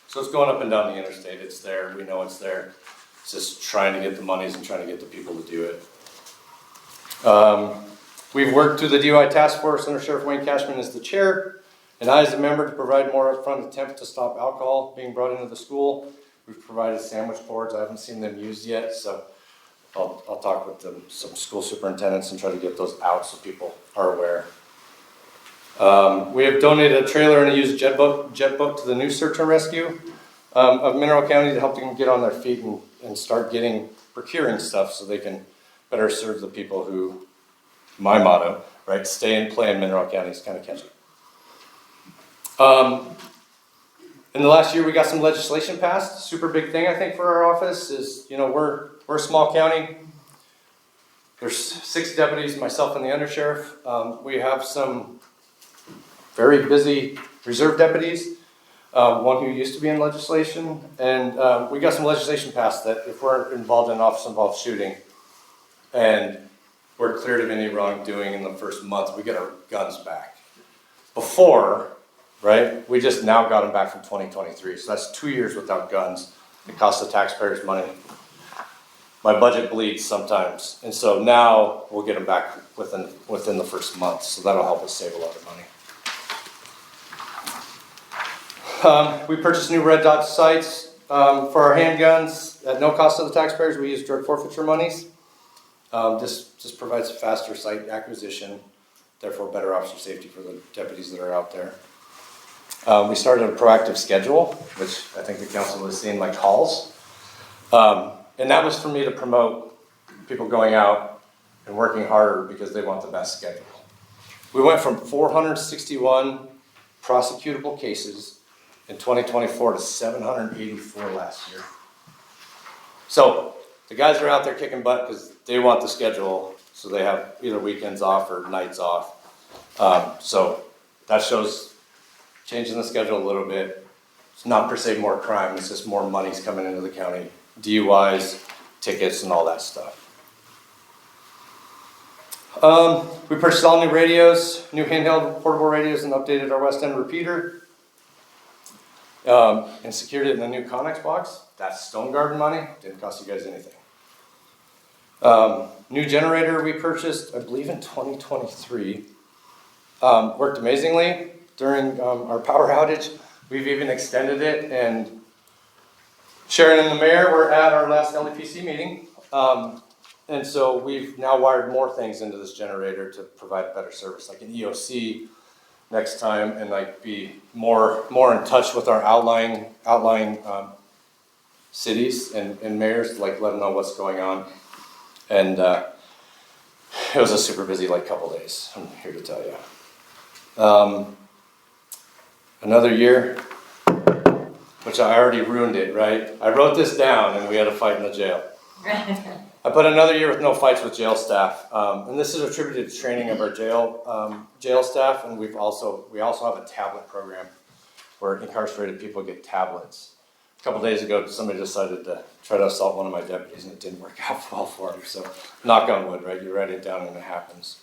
So it's going up and down the interstate. It's there. We know it's there. It's just trying to get the monies and trying to get the people to do it. We've worked through the DUI task force under Sheriff Wayne Cashman as the chair, and I as a member to provide more upfront attempt to stop alcohol being brought into the school. We've provided sandwich boards. I haven't seen them used yet, so I'll talk with some school superintendents and try to get those out so people are aware. We have donated a trailer and a used jet boat to the new search and rescue of Mineral County to help them get on their feet and start procuring stuff so they can better serve the people who, my motto, right, stay and play in Mineral County is kind of catchy. In the last year, we got some legislation passed. Super big thing, I think, for our office is, we're a small county. There's 6 deputies, myself and the undersheriff. We have some very busy reserve deputies, one who used to be in legislation, and we got some legislation passed that if we're involved in an office-involved shooting and we're cleared of any wrongdoing in the first month, we get our guns back. Before, right, we just now got them back from 2023, so that's 2 years without guns. It costs the taxpayers money. My budget bleeds sometimes, and so now we'll get them back within the first month, so that'll help us save a lot of money. We purchased new red dot sights for our handguns at no cost to the taxpayers. We use drug forfeiture monies. This just provides faster sight acquisition, therefore better officer safety for the deputies that are out there. We started a proactive schedule, which I think the council has seen, like calls. And that was for me to promote people going out and working harder because they want the best schedule. We went from 461 prosecutable cases in 2024 to 784 last year. So the guys are out there kicking butt because they want the schedule, so they have either weekends off or nights off. So that shows changing the schedule a little bit. It's not per se more crime, it's just more money's coming into the county. DUIs, tickets, and all that stuff. We purchased all new radios, new handheld portable radios, and updated our West End repeater. And secured it in a new Connex box. That's Stone Garden money. Didn't cost you guys anything. New generator we purchased, I believe in 2023. Worked amazingly during our power outage. We've even extended it, and Sharon and the mayor were at our last LEPC meeting. And so we've now wired more things into this generator to provide better service, like an EOC next time, and like be more in touch with our outlying cities and mayors, like let them know what's going on. And it was a super busy couple days, I'm here to tell you. Another year. which I already ruined it, right? I wrote this down and we had a fight in the jail. I put another year with no fights with jail staff, and this is attributed to training of our jail staff, and we also have a tablet program where incarcerated people get tablets. A couple days ago, somebody decided to try to assault one of my deputies, and it didn't work out well for him. So, knock on wood, right? You write it down, and it happens.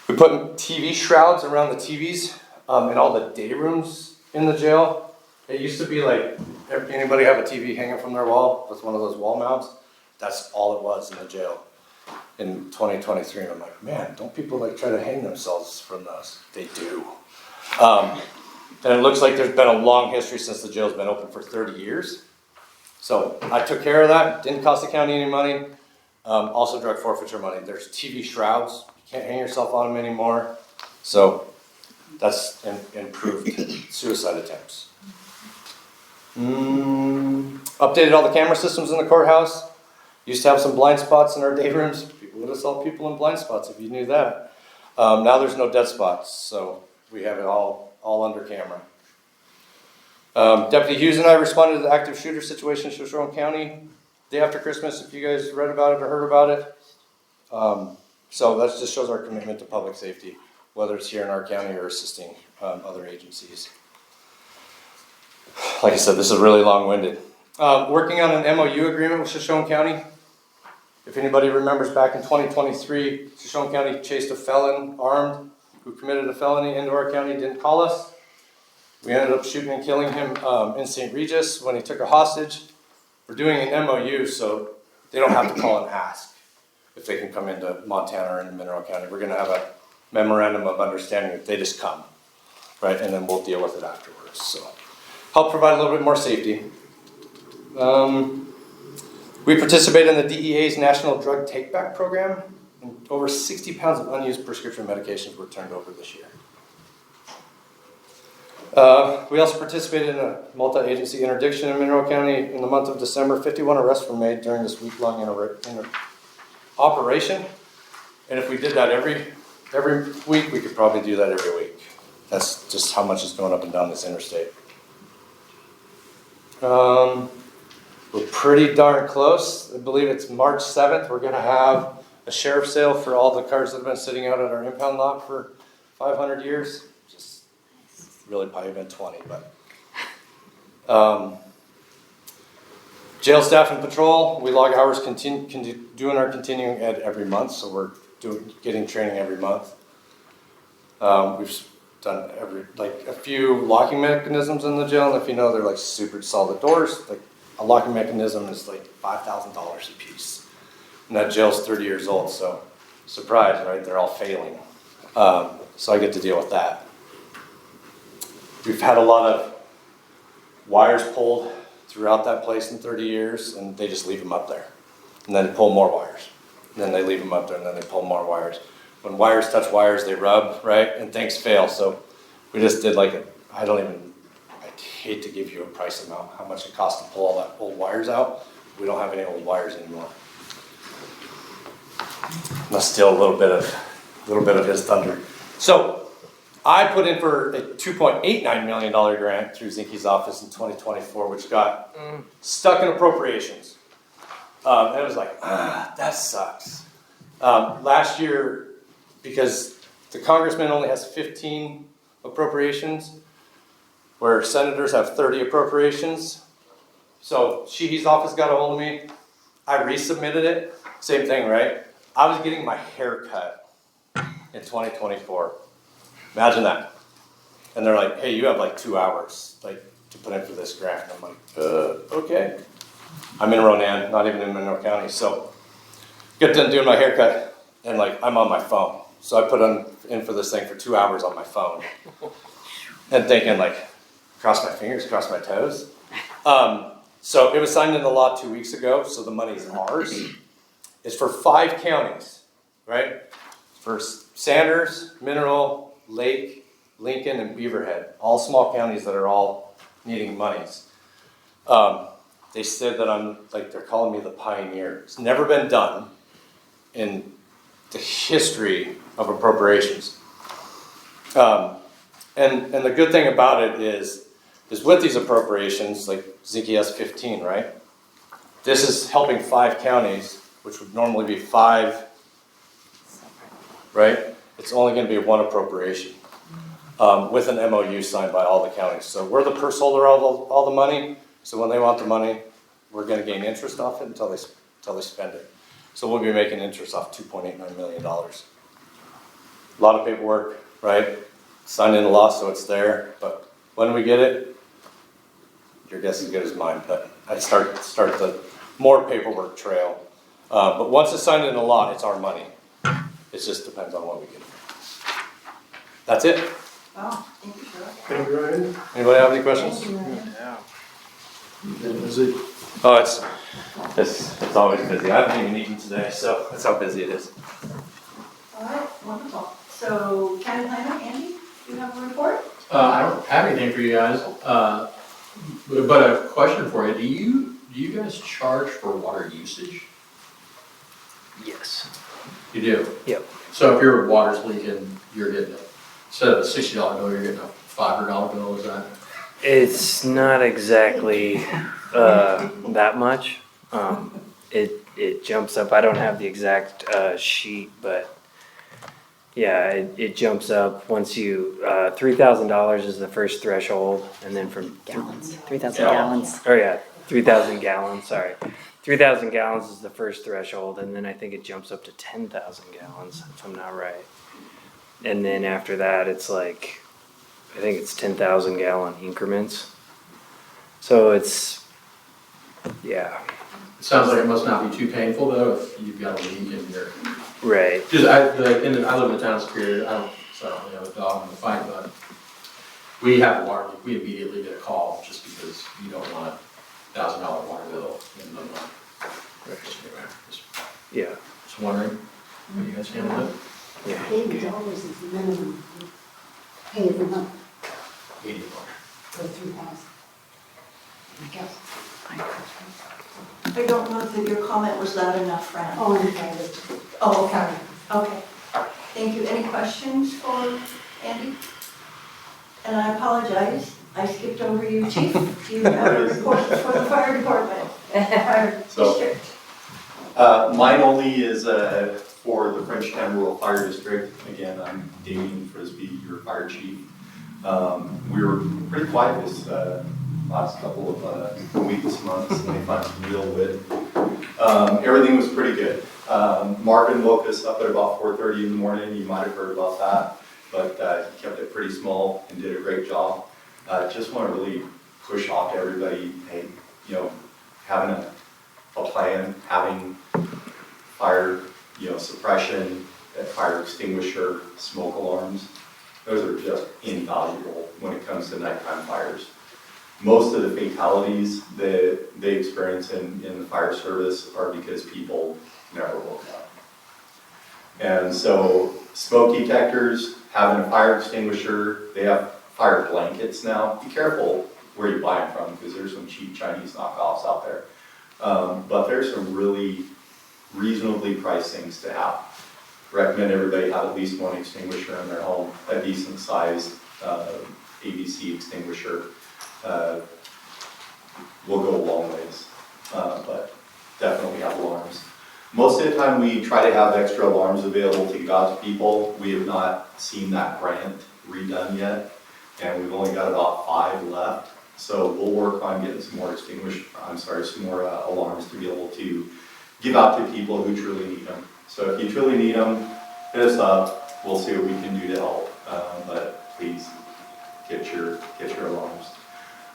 We put TV shrouds around the TVs in all the day rooms in the jail. It used to be like, anybody have a TV hanging from their wall with one of those wall mounts? That's all it was in the jail in 2023. And I'm like, man, don't people like try to hang themselves from those? They do. And it looks like there's been a long history since the jail's been open for 30 years. So I took care of that, didn't cost the county any money. Also drug forfeiture money. There's TV shrouds, you can't hang yourself on them anymore. So that's improved suicide attempts. Updated all the camera systems in the courthouse. Used to have some blind spots in our day rooms. People would have saw people in blind spots if you knew that. Now there's no dead spots, so we have it all under camera. Deputy Hughes and I responded to the active shooter situation in Shoshone County day after Christmas, if you guys read about it or heard about it. So that just shows our commitment to public safety, whether it's here in our county or assisting other agencies. Like I said, this is really long-winded. Working on an MOU agreement with Shoshone County. If anybody remembers back in 2023, Shoshone County chased a felon armed who committed a felony into our county, didn't call us. We ended up shooting and killing him in St. Regis when he took a hostage. We're doing an MOU so they don't have to call and ask if they can come into Montana or into Mineral County. We're going to have a memorandum of understanding that they just come, right? And then we'll deal with it afterwards. So help provide a little bit more safety. We participate in the DEA's National Drug Take-Back Program. And over 60 pounds of unused prescription medications were turned over this year. We also participated in a multi-agency interdiction in Mineral County in the month of December. 51 arrests were made during this week-long operation. And if we did that every week, we could probably do that every week. That's just how much is going up and down this interstate. We're pretty darn close. I believe it's March 7th. We're going to have a sheriff's sale for all the cars that have been sitting out at our impound lot for 500 years. Just really probably been 20, but jail staff and patrol, we log hours doing our continuing ed every month, so we're getting training every month. We've done a few locking mechanisms in the jail, and if you know, they're like super solid doors. Like a locking mechanism is like $5,000 a piece. And that jail's 30 years old, so surprise, right? They're all failing. So I get to deal with that. We've had a lot of wires pulled throughout that place in 30 years, and they just leave them up there. And then they pull more wires. And then they leave them up there, and then they pull more wires. When wires touch wires, they rub, right? And things fail. So we just did I'd hate to give you a price amount, how much it costs to pull all that old wires out. We don't have any old wires anymore. That's still a little bit of his thunder. So I put in for a $2.89 million grant through Zinke's office in 2024, which got stuck in appropriations. And it was like, that sucks. Last year, because the congressman only has 15 appropriations, where senators have 30 appropriations. So Sheehy's office got a hold of me. I resubmitted it. Same thing, right? I was getting my hair cut in 2024. Imagine that. And they're like, hey, you have like 2 hours to put in for this grant. And I'm like, okay. I'm in Ronan, not even in Monroe County. So get done doing my haircut, and I'm on my phone. So I put in for this thing for 2 hours on my phone. And thinking cross my fingers, cross my toes. So it was signed into law 2 weeks ago, so the money's ours. It's for 5 counties, right? For Sanders, Mineral, Lake, Lincoln, and Beaverhead. All small counties that are all needing monies. They said that they're calling me the pioneer. It's never been done in the history of appropriations. And the good thing about it is is with these appropriations, like ZKS 15, right? This is helping 5 counties, which would normally be 5, right? It's only gonna be 1 appropriation, with an MOU signed by all the counties. So we're the purse holder of all the money, so when they want the money, we're gonna gain interest off it until they spend it. So we'll be making interest off $2.89 million. A lot of paperwork, right? Signed into law, so it's there, but when we get it, your guess is as good as mine, but I start the more paperwork trail. But once it's signed into law, it's our money. It just depends on what we get. That's it. Wow, thank you, Cheryl. Thank you, Ryan. Anybody have any questions? Thank you, Ryan. Oh, it's always busy. I haven't even eaten today, so that's how busy it is. All right, wonderful. So, county planner, Andy, do you have a report? I don't have anything for you guys, but a question for you. Do you guys charge for water usage? Yes. You do? Yep. So if your water's leaking, you're getting instead of a $60 bill, you're getting a $500 bill, is that? It's not exactly that much. It jumps up. I don't have the exact sheet, but yeah, it jumps up once you $3,000 is the first threshold, and then from Gallons, 3,000 gallons. Oh yeah, 3,000 gallons. Sorry, 3,000 gallons is the first threshold, and then I think it jumps up to 10,000 gallons if I'm not right. And then after that, it's like I think it's 10,000 gallon increments. So it's yeah. It sounds like it must not be too painful though if you've got a leak in your. Right. Just I live in the town of Superior. So I don't really have a dog in the fight, but we have a water leak. We immediately get a call just because you don't want a $1,000 water bill in the month. Yeah. Just wondering how you guys handle it. Yeah. $80 is the minimum you pay every month $80. for 3,000. I guess. I don't know that your comment was loud enough, Fran. Oh, and I Oh, okay, okay. Thank you. Any questions for Andy? And I apologize, I skipped over you, Chief. Do you have a report for the fire department? Fire district? Mine only is for the Frenchtown Rural Fire District. Again, I'm Damien Frisbee, your fire chief. We were pretty quiet this last couple of weeks, months, and we found some real wood. Everything was pretty good. Marvin woke us up at about 4:30 in the morning. You might have heard about that, but he kept it pretty small and did a great job. Just want to really push off to everybody, hey, you know, having a plan, having fire, suppression, fire extinguisher, smoke alarms. Those are just invaluable when it comes to nighttime fires. Most of the fatalities that they experience in the fire service are because people never woke up. And so smoke detectors, having a fire extinguisher, they have fire blankets now. Be careful where you buy them from because there's some cheap Chinese knockoffs out there. But there's some really reasonably priced things to have. Recommend everybody have at least one extinguisher in their home, a decent sized ABC extinguisher. Will go a long ways, but definitely have alarms. Most of the time we try to have extra alarms available to give out to people. We have not seen that grant redone yet, and we've only got about 5 left. So we'll work on getting some more alarms to be able to give out to people who truly need them. So if you truly need them, hit us up. We'll see what we can do to help, but please get your alarms.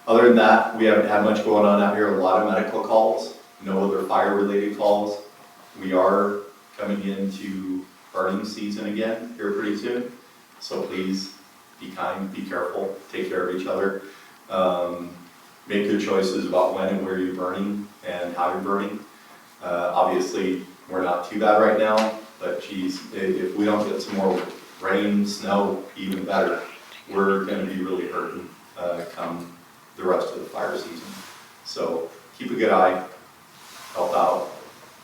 Other than that, we haven't had much going on out here. A lot of medical calls, no other fire-related calls. We are coming into burning season again here pretty soon. So please be kind, be careful, take care of each other. Make good choices about when and where you're burning and how you're burning. Obviously, we're not too bad right now, but geez, if we don't get some more rain, snow, even better, we're going to be really hurting come the rest of the fire season. So keep a good eye, help out,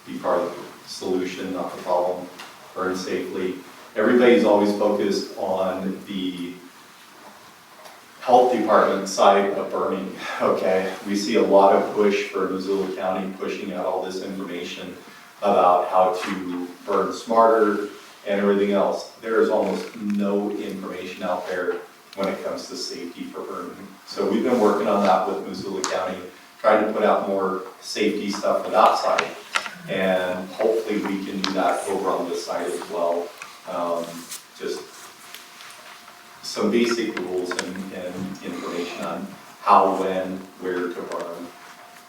be part of the solution, not the problem, burn safely. Everybody's always focused on the health department side of burning, okay? We see a lot of push for Missoula County pushing out all this information about how to burn smarter and everything else. There is almost no information out there when it comes to safety for burning. So we've been working on that with Missoula County, trying to put out more safety stuff for that side. And hopefully we can do that over on this side as well. Just some basic rules and information on how, when, where to burn.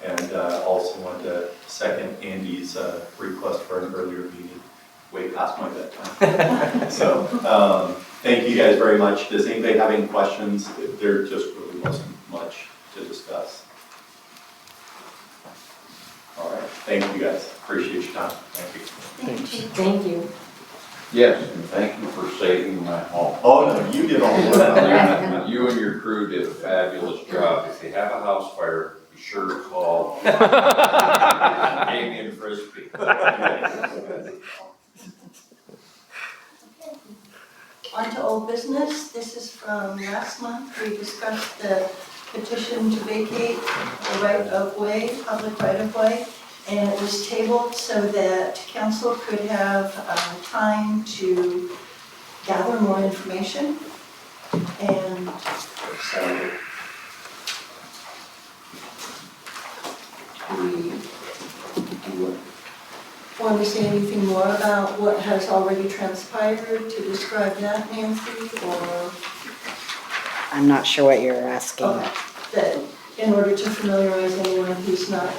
And also want to second Andy's request for an earlier meeting, way past my bedtime. So thank you guys very much. Does anybody have any questions? There just really wasn't much to discuss. All right, thank you guys. Appreciate your time. Thank you. Thank you. Yes, and thank you for saving my home. Oh, no, you did all the work. You and your crew did a fabulous job. If you have a house fire, be sure to call Amy and Frisbee. On to old business. This is from last month. We discussed the petition to vacate the right-of-way, public right-of-way, and it was tabled so that council could have time to gather more information. And so we want to say anything more about what has already transpired to describe that, Nancy, or? I'm not sure what you're asking. Okay, that in order to familiarize anyone who's not,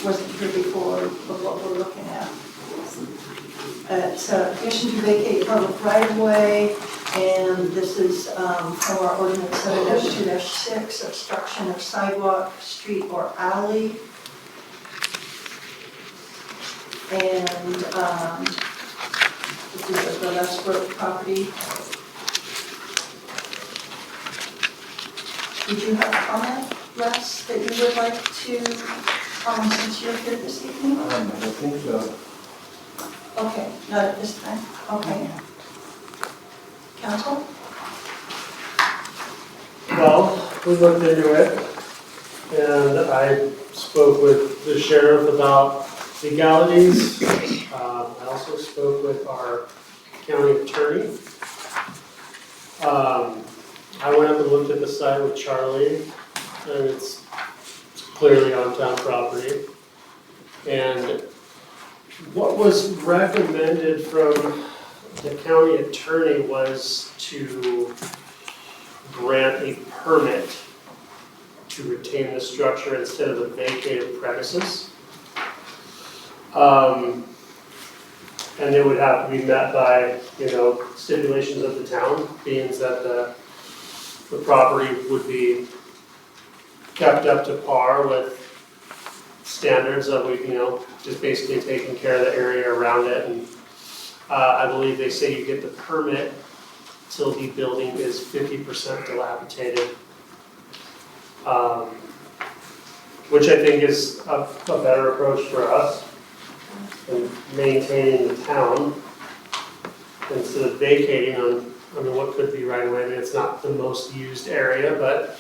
wasn't here before of what we're looking at. It's a petition to vacate public right-of-way, and this is from our ordinance 7-2-6, obstruction of sidewalk, street, or alley. And this is the Westbrook property. Did you have a comment, Les, that you would like to, since you're here this evening? I don't think so. Okay, not at this time, okay. Council? Well, we looked into it, and I spoke with the sheriff about legalities. I also spoke with our county attorney. I went up and looked at the site with Charlie, and it's clearly on town property. And what was recommended from the county attorney was to grant a permit to retain the structure instead of the vacated premises. And it would have to be met by, stipulations of the town, being that the property would be kept up to par with standards of, just basically taking care of the area around it. And I believe they say you get the permit till the building is 50% dilapidated. Which I think is a better approach for us in maintaining the town instead of vacating on, what could be right away. It's not the most used area, but,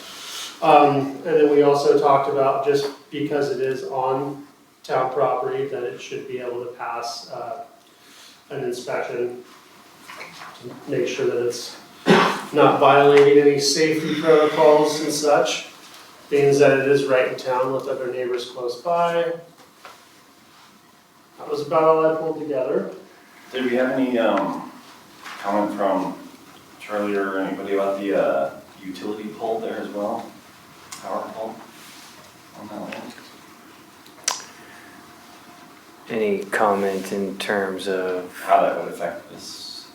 and then we also talked about just because it is on town property, that it should be able to pass an inspection to make sure that it's not violating any safety protocols and such. Being that it is right in town with other neighbors close by. That was about all I pulled together. Did we have any comment from Charlie or anybody about the utility pole there as well? Power pole on that land? Any comment in terms of How that would affect this?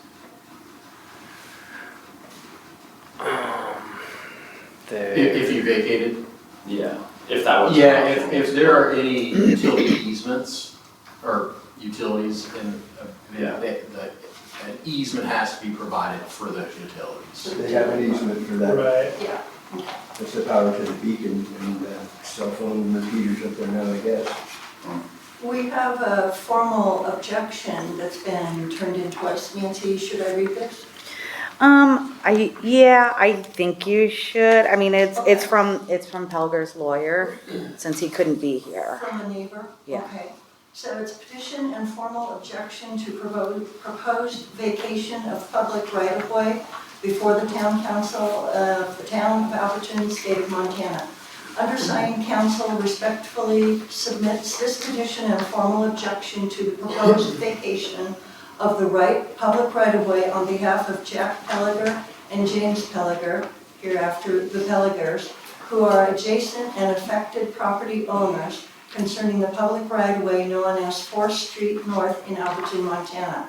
If you vacated? Yeah, if that was. Yeah, if there are any utility easements or utilities, and an easement has to be provided for those utilities. They have an easement for that. Right. Yeah. It's the power to the beacon and cell phone repeaters up there now, I guess. We have a formal objection that's been turned in twice. Nancy, should I read this? I think you should. I mean, it's from Pelger's lawyer, since he couldn't be here. From a neighbor? Yeah. Okay. So it's petition and formal objection to proposed vacation of public right-of-way before the town council of the town of Alberton, state of Montana. Undersigned council respectfully submits this petition and formal objection to the proposed vacation of the public right-of-way on behalf of Jack Pelliger and James Pelliger, hereafter the Pelligers, who are adjacent and affected property owners concerning the public right-of-way known as 4th Street North in Alberton, Montana.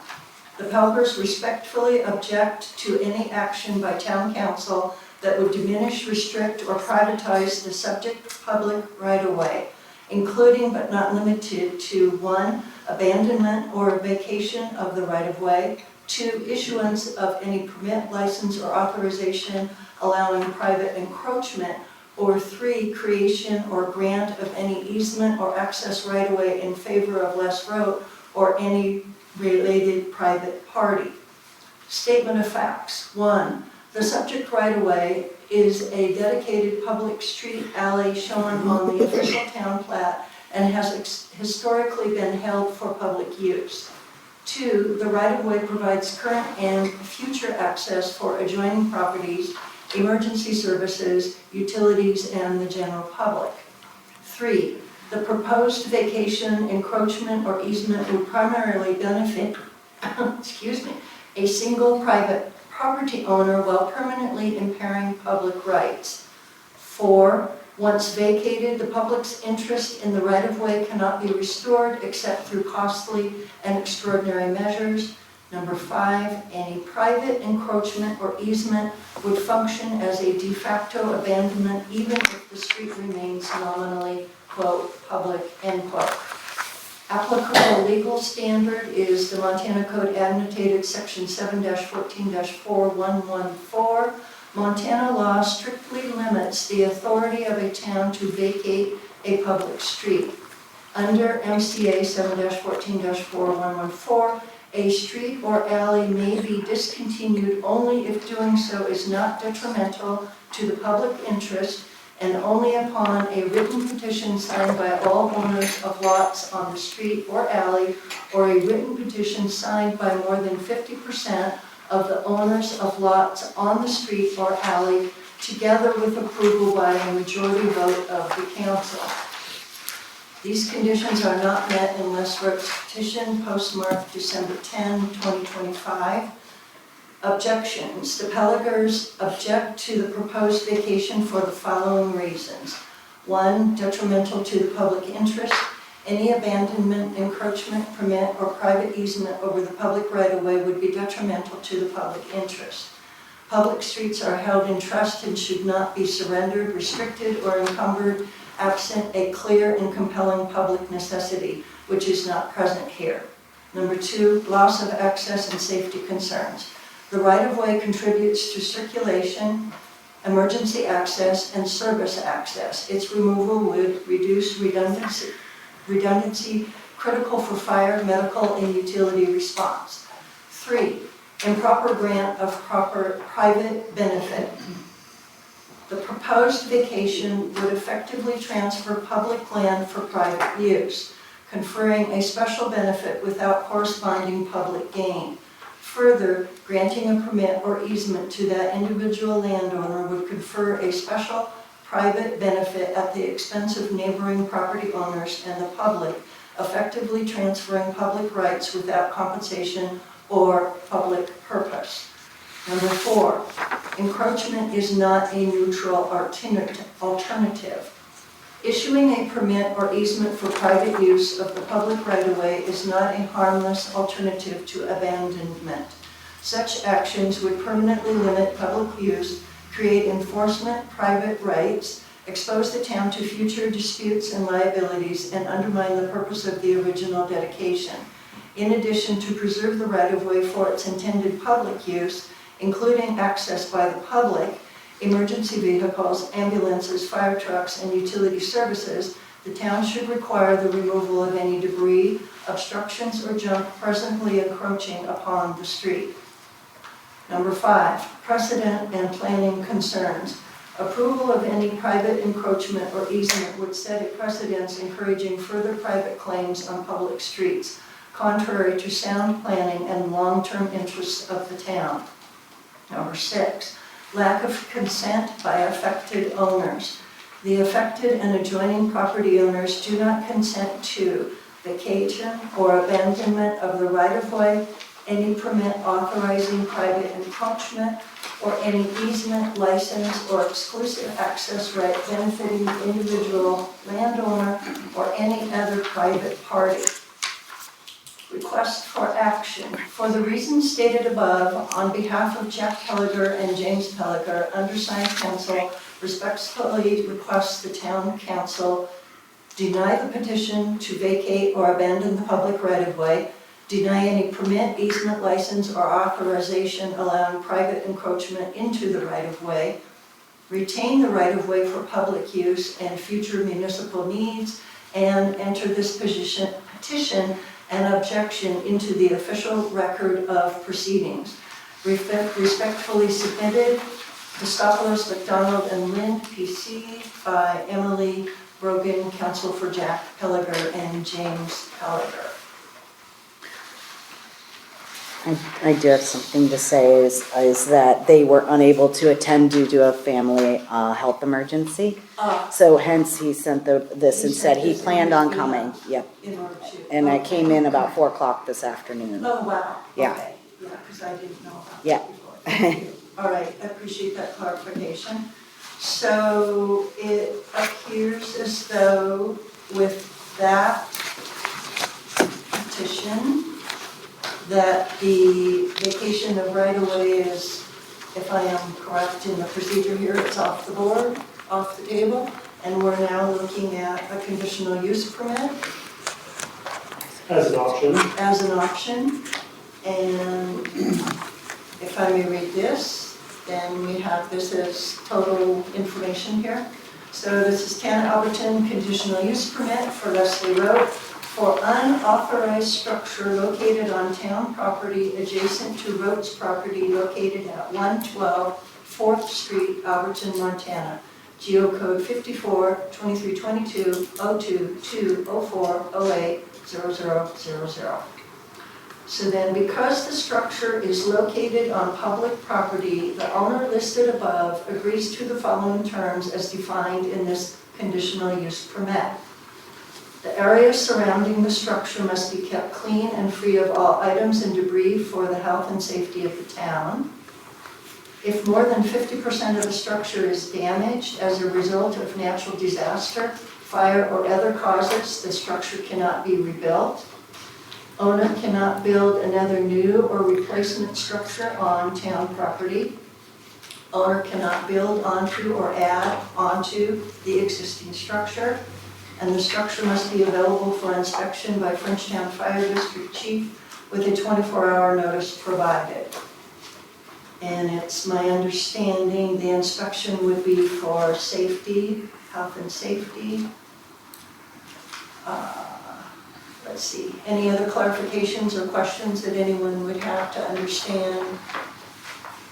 The Pelligers respectfully object to any action by town council that would diminish, restrict, or privatize the subject public right-of-way, including but not limited to 1, abandonment or vacation of the right-of-way, 2, issuance of any permit, license, or authorization allowing private encroachment, or 3, creation or grant of any easement or access right-of-way in favor of Les Road or any related private party. Statement of facts. 1, the subject right-of-way is a dedicated public street alley shown on the official town plat and has historically been held for public use. 2, the right-of-way provides current and future access for adjoining properties, emergency services, utilities, and the general public. 3, the proposed vacation, encroachment, or easement would primarily benefit a single private property owner while permanently impairing public rights. 4, once vacated, the public's interest in the right-of-way cannot be restored except through costly and extraordinary measures. Number 5, any private encroachment or easement would function as a de facto abandonment even if the street remains nominally, quote, public, end quote. Applicable legal standard is the Montana Code annotated section 7-14-4114. Montana law strictly limits the authority of a town to vacate a public street. Under MCA 7-14-4114, a street or alley may be discontinued only if doing so is not detrimental to the public interest and only upon a written petition signed by all owners of lots on the street or alley, or a written petition signed by more than 50% of the owners of lots on the street or alley, together with approval by a majority vote of the council. These conditions are not met unless Rope's petition postmarked December 10, 2025. Objections. The Pelligers object to the proposed vacation for the following reasons. 1, detrimental to the public interest. Any abandonment, encroachment, permit, or private easement over the public right-of-way would be detrimental to the public interest. Public streets are held in trust and should not be surrendered, restricted, or encumbered absent a clear and compelling public necessity, which is not present here. Number 2, loss of access and safety concerns. The right-of-way contributes to circulation, emergency access, and service access. Its removal would reduce redundancy critical for fire, medical, and utility response. 3, improper grant of private benefit. The proposed vacation would effectively transfer public land for private use, conferring a special benefit without corresponding public gain. Further, granting a permit or easement to that individual landowner would confer a special private benefit at the expense of neighboring property owners and the public, effectively transferring public rights without compensation or public purpose. Number 4, encroachment is not a neutral alternative. Issuing a permit or easement for private use of the public right-of-way is not a harmless alternative to abandonment. Such actions would permanently limit public use, create enforcement private rights, expose the town to future disputes and liabilities, and undermine the purpose of the original dedication. In addition, to preserve the right-of-way for its intended public use, including access by the public, emergency vehicles, ambulances, fire trucks, and utility services, the town should require the removal of any debris, obstructions, or junk presently encroaching upon the street. Number 5, precedent and planning concerns. Approval of any private encroachment or easement would set a precedence encouraging further private claims on public streets, contrary to sound planning and long-term interests of the town. Number 6, lack of consent by affected owners. The affected and adjoining property owners do not consent to vacation or abandonment of the right-of-way, any permit authorizing private encroachment, or any easement, license, or exclusive access right benefiting the individual landowner or any other private party. Request for action. For the reasons stated above, on behalf of Jack Pelliger and James Pelliger, undersigned counsel respectfully requests the town council deny the petition to vacate or abandon the public right-of-way, deny any permit, easement, license, or authorization allowing private encroachment into the right-of-way, retain the right-of-way for public use and future municipal needs, and enter this petition and objection into the official record of proceedings. Respectfully submitted, Christopoulos, McDonald, and Lind, PC, by Emily Brogan, counsel for Jack Pelliger and James Pelliger. I do have something to say is that they were unable to attend due to a family health emergency. So hence he sent this and said he planned on coming. Yep. In order to. And I came in about 4 o'clock this afternoon. Oh, wow. Yeah. Okay. Yeah, because I didn't know about Yeah. that before. Thank you. All right, I appreciate that clarification. So it appears as though with that petition, that the vacation of right-of-way is, if I am correct in the procedure here, it's off the board, off the table, and we're now looking at a conditional use permit As an option. as an option. And if I may read this, then we have this as total information here. So this is 10 Alberton conditional use permit for Leslie Road for unauthorized structure located on town property adjacent to Rhodes property located at 112 4th Street, Alberton, Montana. Geocode 54 2322 02 204 08 0000. So then, because the structure is located on public property, the owner listed above agrees to the following terms as defined in this conditional use permit. The area surrounding the structure must be kept clean and free of all items and debris for the health and safety of the town. If more than 50% of the structure is damaged as a result of natural disaster, fire, or other causes, the structure cannot be rebuilt. Owner cannot build another new or replacement structure on town property. Owner cannot build onto or add onto the existing structure. And the structure must be available for inspection by Frenchtown Fire District Chief with a 24-hour notice provided. And it's my understanding the inspection would be for safety, health and safety. Let's see, any other clarifications or questions that anyone would have to understand?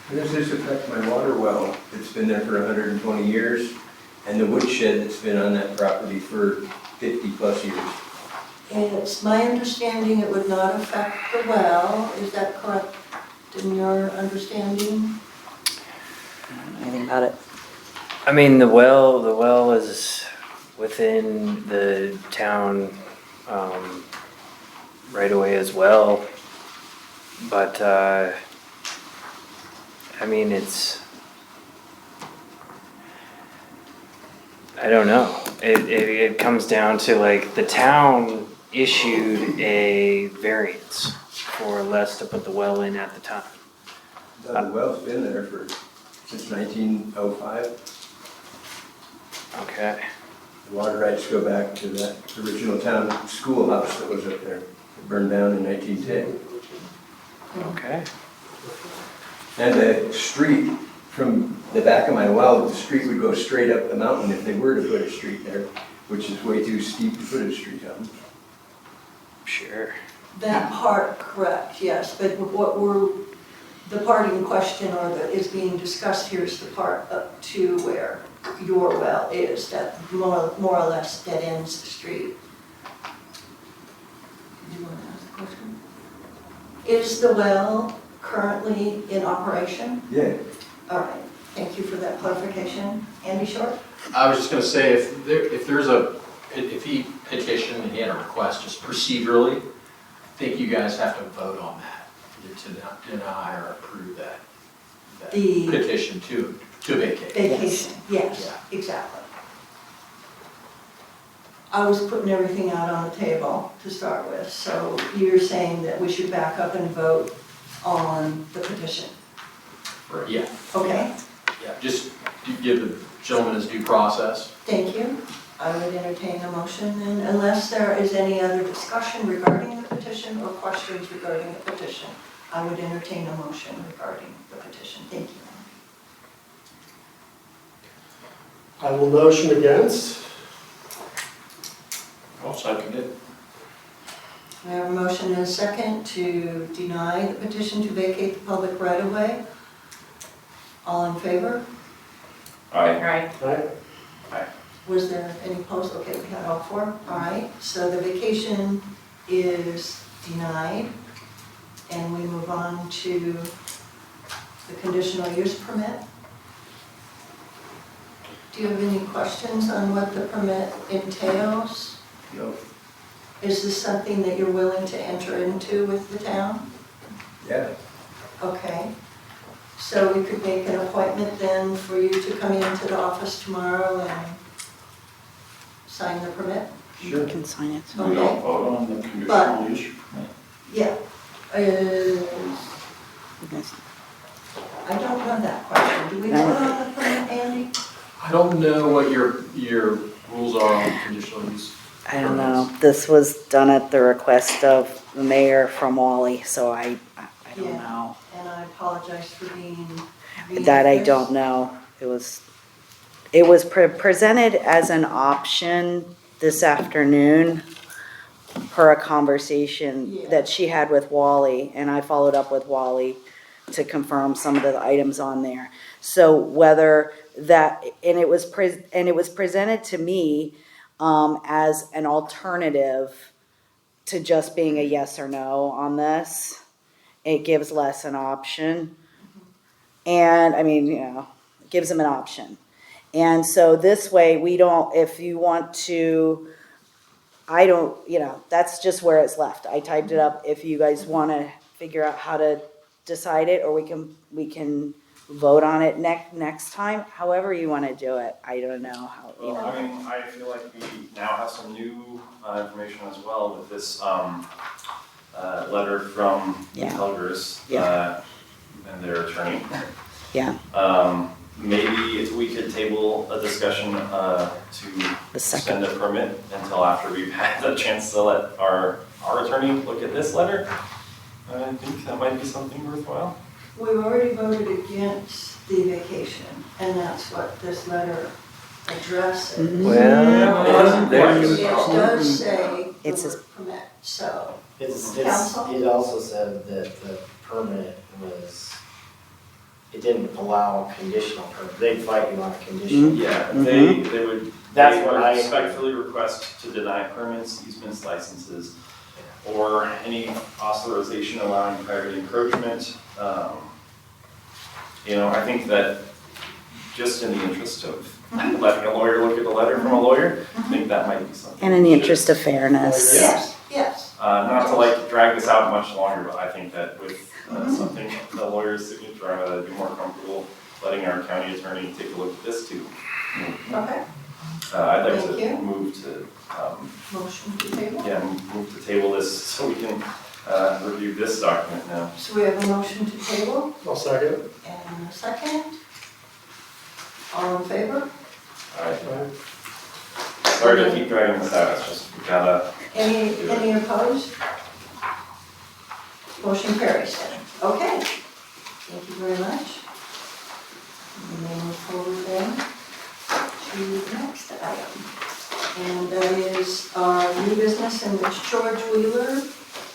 How does this affect my water well? It's been there for 120 years, and the woodshed that's been on that property for 50 plus years. It's my understanding it would not affect the well. Is that correct in your understanding? I don't know anything about it. I mean, the well is within the town right away as well. But, I mean, I don't know. It comes down to like the town issued a variance for Les to put the well in at the time. The well's been there since 1905. Okay. The water rights go back to that original town schoolhouse that was up there. It burned down in 1910. Okay. And the street, from the back of my well, the street would go straight up the mountain if they were to put a street there, which is way too steep to put a street on. Sure. That part, correct, yes, but the part in question or that is being discussed here is the part up to where your well is, that more or less dead ends the street. Did you want to ask the question? Is the well currently in operation? Yeah. All right, thank you for that clarification. Andy Short? I was just gonna say, if he petitioned and he had a request, just procedurally, I think you guys have to vote on that, either to deny or approve that The petition to vacate. vacation, yes, Yeah. exactly. I was putting everything out on the table to start with, so you're saying that we should back up and vote on the petition, Yeah, okay? yeah, just to give the gentleman his due process. Thank you. I would entertain a motion then, unless there is any other discussion regarding the petition or questions regarding the petition. I would entertain a motion regarding the petition. Thank you. I will motion against. I'll second it. We have a motion and a second to deny the petition to vacate the public right-of-way. All in favor? Aye. Right. Was there any opposed? Okay, we had all four. All right, so the vacation is denied. And we move on to the conditional use permit. Do you have any questions on what the permit entails? No. Is this something that you're willing to enter into with the town? Yeah. Okay. So we could make an appointment then for you to come into the office tomorrow and sign the permit? You can sign it. We don't Okay. vote on the conditional use permit. Yeah. I don't know that question. Do we vote on the permit, Andy? I don't know what your rules are on conditional use. I don't know. This was done at the request of the mayor from Wally, so I don't Yeah. know. And I apologize for being. That I don't know. It was presented as an option this afternoon per a conversation that she had with Wally, and I followed up with Wally to confirm some of the items on there. So whether that, and it was presented to me as an alternative to just being a yes or no on this. It gives Les an option. And, I mean, you know, it gives him an option. And so this way, we don't, if you want to, I don't, you know, that's just where it's left. I typed it up. If you guys want to figure out how to decide it, or we can vote on it next time, however you want to do it. I don't know how, you Well, know. I mean, I feel like we now have some new information as well with this letter from Helgers and their attorney. Yeah. Maybe if we could table a discussion to send a permit until after we've had the chance to let our attorney look at this letter. I think that might be something worthwhile. We've already voted against the vacation, and that's what this letter addresses. Well, It does say the It's word permit, so. It's, Counsel? it also said that the permit was, it didn't allow conditional permit, they'd fight you on a condition. Yeah, they would, That's they what would I- respectfully request to deny permits, easements, licenses, or any authorization allowing private encroachment. You know, I think that just in the interest of letting a lawyer look at the letter from a lawyer, I think that might be something. And in the interest of fairness. Yes, yes. Not to like drag this out much longer, but I think that with something, the lawyer's signature on it, I'd be more comfortable letting our county attorney take a look at this too. Okay, I'd like Thank to you. move to, motion to table. yeah, move to table this so we can review this document now. So we have a motion to table I'll second. and a second. All in favor? Alright, sorry to keep dragging this out, it's just, we gotta. Any opposed? Motion carries then. Okay, thank you very much. And then move forward then to the next item. And that is our new business in which George Wheeler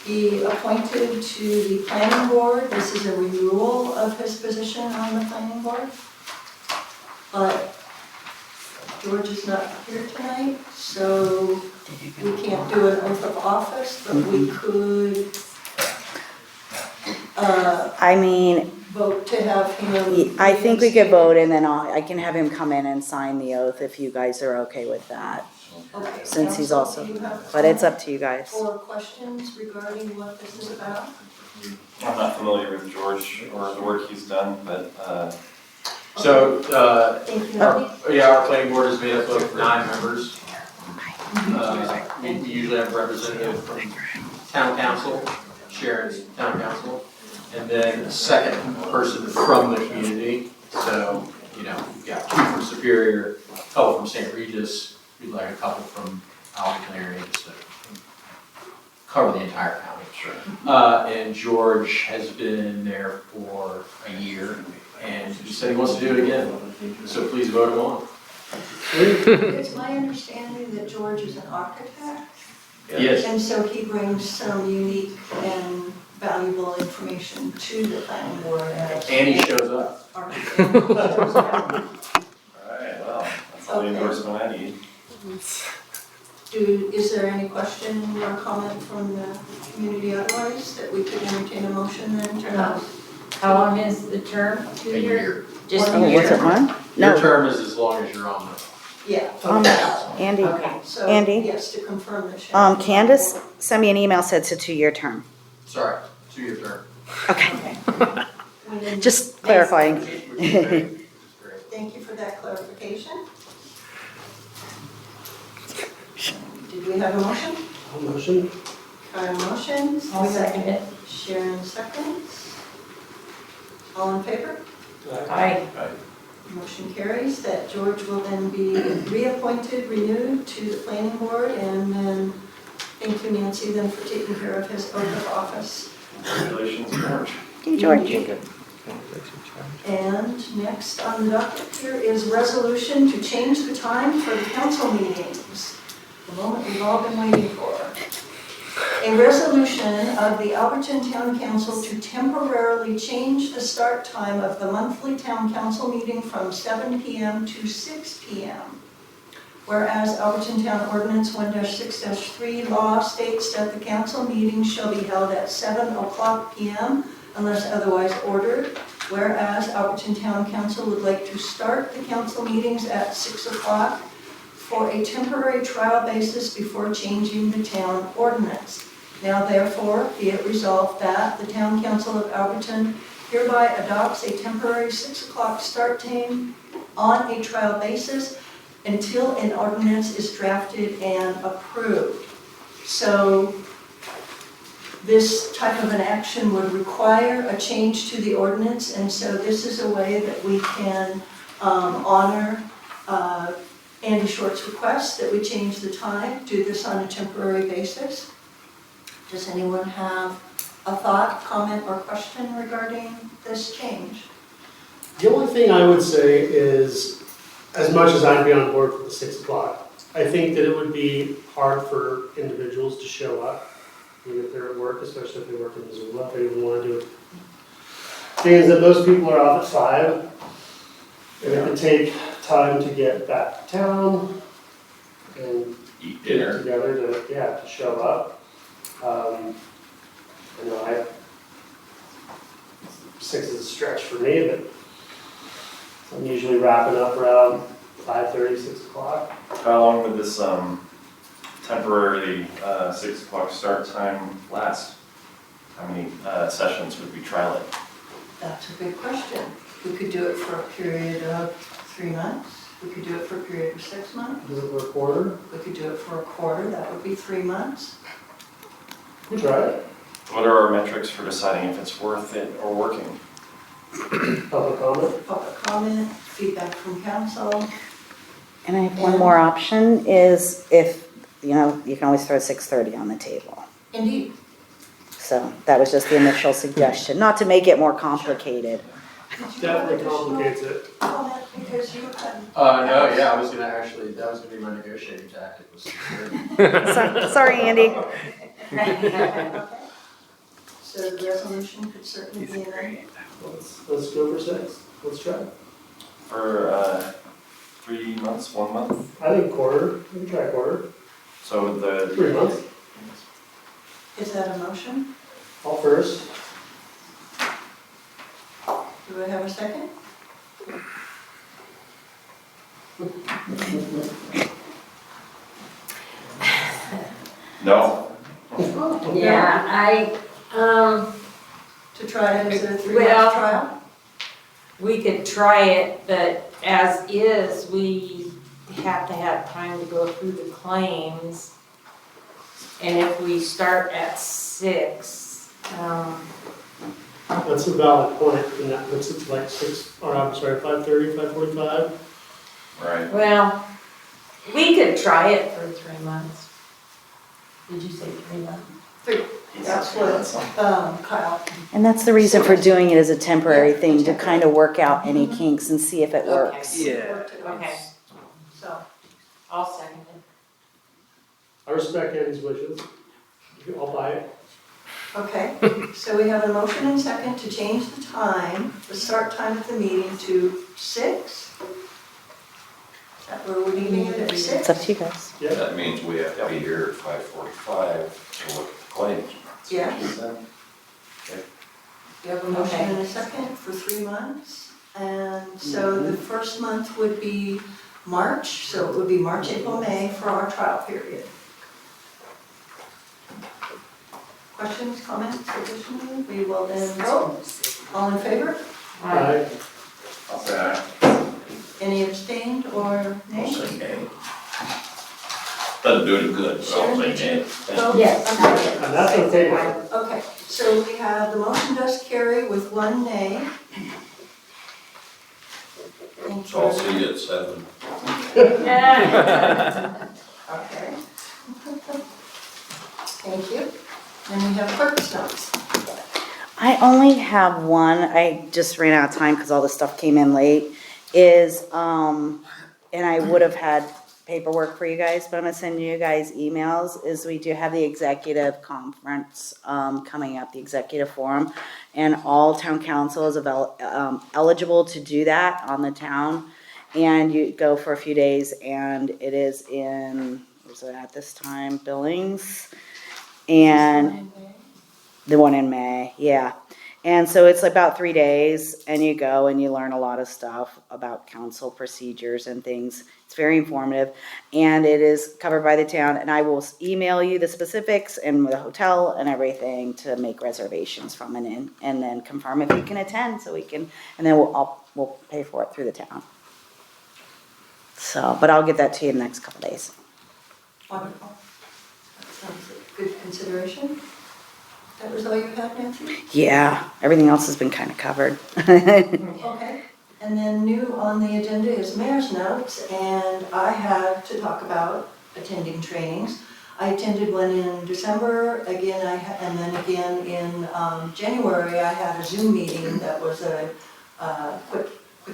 be appointed to the planning board. This is a renewal of his position on the planning board. But George is not here tonight, so we can't do an oath of office, but we could I mean, vote to have him. I think we could vote and then I can have him come in and sign the oath if you guys are okay with that. Okay, Since he's counsel, also, do you have but it's up to you guys. or questions regarding what this is about? I'm not familiar with George or the work he's done, but, So, Thank you. our planning board is made up of 9 members. We usually have a representative from town council, Sharon's town council, and then a second person from the community. So, you've got 2 from Superior, a couple from St. Regis, we'd like a couple from Alberton area, just to cover the entire county. sure. And George has been there for a year, and he said he wants to do it again. So please vote him on. It's my understanding that George is an architect, Yes. and so he brings some unique and valuable information to the planning board as And he shows up. architect. All right, well, that's all the Okay. endorsement I need. Is there any question or comment from the community otherwise that we could entertain a motion then to have? How long is the term? 2 years. Just Oh, a was it year? one? Your No, term is as long as you're on the. Yeah. Andy, Okay. So, Andy? yes, to confirm that. Sharon- Candace sent me an email, said it's a 2-year term. Sorry, 2-year term. Okay, We didn't- just clarifying. Which is great. Thank you for that clarification. Did we have a motion? Motion? Kyle motions. I'll second it. Sharon seconds. All in favor? Aye. Motion carries that George will then be reappointed, renewed to the planning board, and then thank you, Nancy, then for taking care of his oath of office. Congratulations, George. Hey, George. And next on the docket here is resolution to change the time for the council meetings. The moment we've all been waiting for. A resolution of the Alberton Town Council to temporarily change the start time of the monthly town council meeting from 7 p.m. to 6 p.m. Whereas Alberton Town Ordinance 1-6-3 law states that the council meeting shall be held at 7 o'clock p.m. unless otherwise ordered. Whereas Alberton Town Council would like to start the council meetings at 6 o'clock for a temporary trial basis before changing the town ordinance. Now therefore, be it resolved that the Town Council of Alberton hereby adopts a temporary 6 o'clock start time on a trial basis until an ordinance is drafted and approved. So this type of an action would require a change to the ordinance, and so this is a way that we can honor Andy Short's request that we change the time, do this on a temporary basis. Does anyone have a thought, comment, or question regarding this change? The only thing I would say is, as much as I'd be on board with the 6 o'clock, I think that it would be hard for individuals to show up, even if they're at work, especially if they work in Missoula, if they even want to do it. Thing is that most people are off at 5, and it could take time to get back to town and Eat get dinner. together to show up. You know, 6 is a stretch for me, but I'm usually wrapping up around 5:30, 6 o'clock. How long would this temporary 6 o'clock start time last? How many sessions would we trial it? That's a good question. We could do it for a period of 3 months. We could do it for a period of 6 months. Do it for a quarter? We could do it for a quarter. That would be 3 months. We try it. What are our metrics for deciding if it's worth it or working? Public comment? Public comment, feedback from council. And I have one more option is if, you can always throw 6:30 on the table. Indeed. So that was just the initial suggestion, not to make it more complicated. Definitely complicates it. Comment because you had. No, yeah, I was gonna actually, that was gonna be my negotiating tactic, was security. Sorry, Andy. so the resolution could certainly be amended. Let's go for 6. Let's try. For 3 months, 1 month, I think quarter, we can try quarter, so the. 3 months. Is that a motion? I'll first. Do I have a second? No, Yeah, To try it as a Well- 3-month trial? we could try it, but as is, we have to have time to go through the claims. And if we start at 6, That's a valid point, and that puts it to like 5:30, 5:45. right. well, we could try it for 3 months. Did you say 3 months? That's what Kyle, And that's the reason for doing it as a temporary thing, to kind of work out any kinks and see if it works. Okay, so, I'll second it. I respect Andy's wishes. I'll buy it. okay. So we have a motion and second to change the time, the start time of the meeting to 6. Is that where we're leaving it at 6? It's up to you guys. Yeah. That means we have to be here at 5:45 to look at the claims. Yes. We have a motion Okay. and a second for 3 months. And so the first month would be March, so it would be March, April, May for our trial period. Questions, comments, additionally? We will then vote. All in favor? Aye. I'll say aye. Any abstained or I'll nay? say nay. Doesn't do any good, but I'll Sharon, say did you nay. vote? Yes. Okay. And that's okay. Okay, so we have, the motion does carry with 1 nay. Thank So I'll you. see you at 7. Okay. Thank you. And we have clerk's notes. I only have one, I just ran out of time because all the stuff came in late, and I would have had paperwork for you guys, but I'm gonna send you guys emails, is we do have the executive conference, coming up, the executive forum, and all town council is eligible to do that on the town, and you go for a few days, and it is in, where's it at this time, Billings, and the one in May, yeah. And so it's about 3 days, and you go and you learn a lot of stuff about council procedures and things. It's very informative, and it is covered by the town, and I will email you the specifics and the hotel and everything to make reservations from and in, and then confirm if you can attend, so we can, and then we'll pay for it through the town. So, but I'll get that to you in the next couple days. Wonderful. That sounds like good consideration. That was all you had, Nancy? Yeah, everything else has been kind of covered. Okay. And then new on the agenda is mayor's notes, and I had to talk about attending trainings. I attended one in December, again, and then again in January, I had a Zoom meeting that was a quick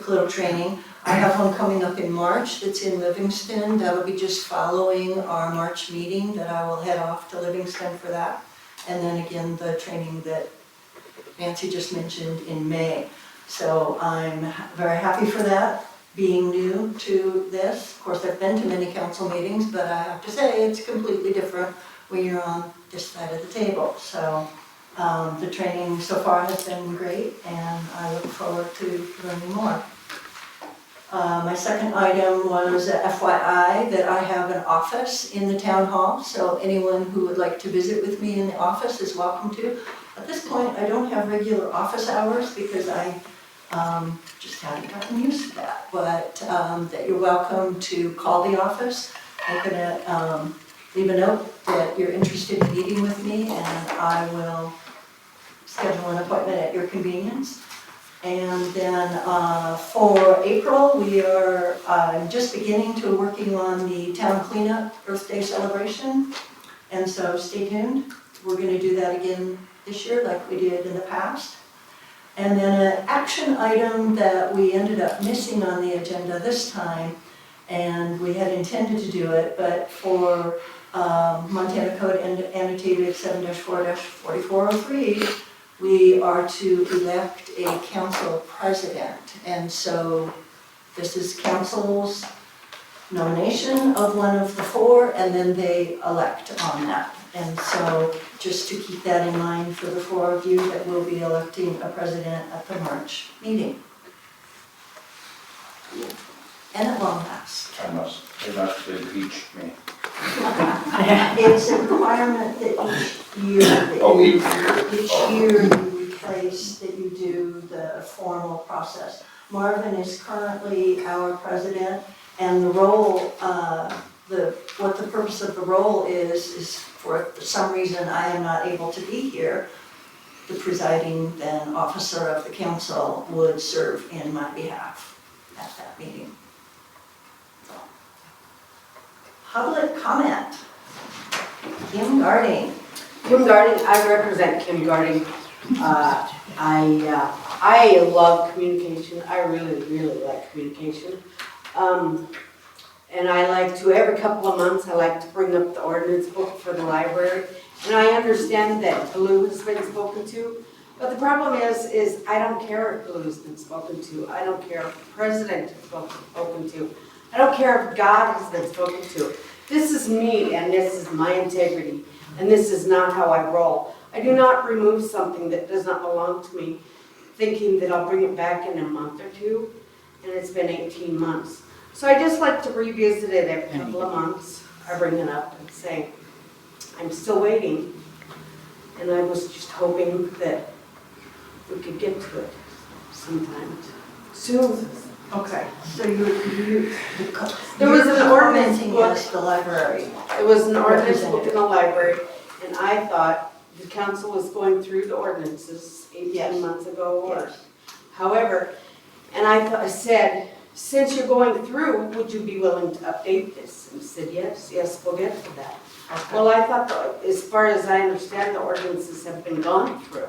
little training. I have one coming up in March that's in Livingston. That'll be just following our March meeting, that I will head off to Livingston for that. And then again, the training that Nancy just mentioned in May. So I'm very happy for that, being new to this. Of course, I've been to many council meetings, but I have to say it's completely different when you're on this side of the table. So the training so far has been great, and I look forward to learning more. My second item was a FYI that I have an office in the town hall, so anyone who would like to visit with me in the office is welcome to. At this point, I don't have regular office hours because I just haven't gotten used to that, but that you're welcome to call the office. I'm gonna leave a note that you're interested in meeting with me, and I will schedule an appointment at your convenience. And then for April, we are just beginning to working on the town cleanup Earth Day celebration. And so stay tuned. We're going to do that again this year like we did in the past. And then an action item that we ended up missing on the agenda this time, and we had intended to do it, but for Montana Code Annotated 7-4-4403, we are to elect a council president. And so this is council's nomination of one of the four, and then they elect on that. And so just to keep that in mind for the four of you, that we'll be electing a president at the March meeting. And at long last. They must impeach me. It's a requirement that each year, each year you replace, that you do the formal process. Marvin is currently our president, and the role, what the purpose of the role is for some reason I am not able to be here, the presiding then officer of the council would serve in my behalf at that meeting. Public comment. Kim Garding. Kim Garding, I represent Kim Garding. I love communication. I really, really like communication. And I like to, every couple of months, I like to bring up the ordinance book for the library. And I understand that Blue has been spoken to, but the problem is I don't care if Blue's been spoken to. I don't care if the president has been spoken to. I don't care if God has been spoken to. This is me, and this is my integrity, and this is not how I roll. I do not remove something that does not belong to me, thinking that I'll bring it back in a month or two, and it's been 18 months. So I just like to revisit it every couple of months. I bring it up and say, I'm still waiting, and I was just hoping that we could get to it sometime soon. Okay, so there was an ordinance book. As the library. It was an ordinance book in the library, and I thought the council was going through the ordinances 18 months ago or however, and I said, since you're going through, would you be willing to update this? And he said, yes, we'll get to that. Okay. Well, I thought, as far as I understand, the ordinances have been gone through.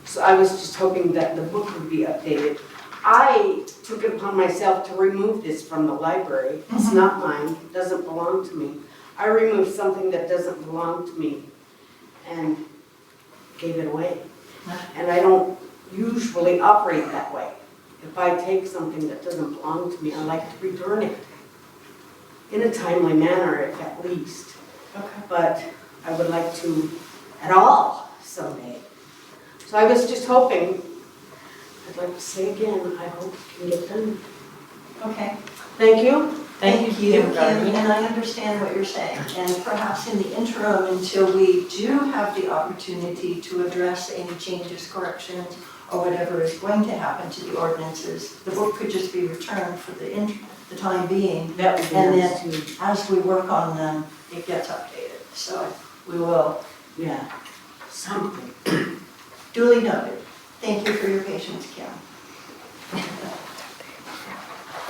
So I was just hoping that the book would be updated. I took it upon myself to remove this from the library. It's not mine, it doesn't belong to me. I removed something that doesn't belong to me and gave it away. And I don't usually operate that way. If I take something that doesn't belong to me, I like to return it in a timely manner, at least. Okay. But I would like to at all someday. So I was just hoping, I'd like to say again, I hope it can get done. Okay. Thank you. Thank you, Kim, and I understand what you're saying. And perhaps in the interim, until we do have the opportunity to address any changes, corrections, or whatever is going to happen to the ordinances, the book could just be returned for the time being. That would be and nice then too. as we work on them, it gets updated. So we will. Yeah, something. Duly noted. Thank you for your patience, Kim.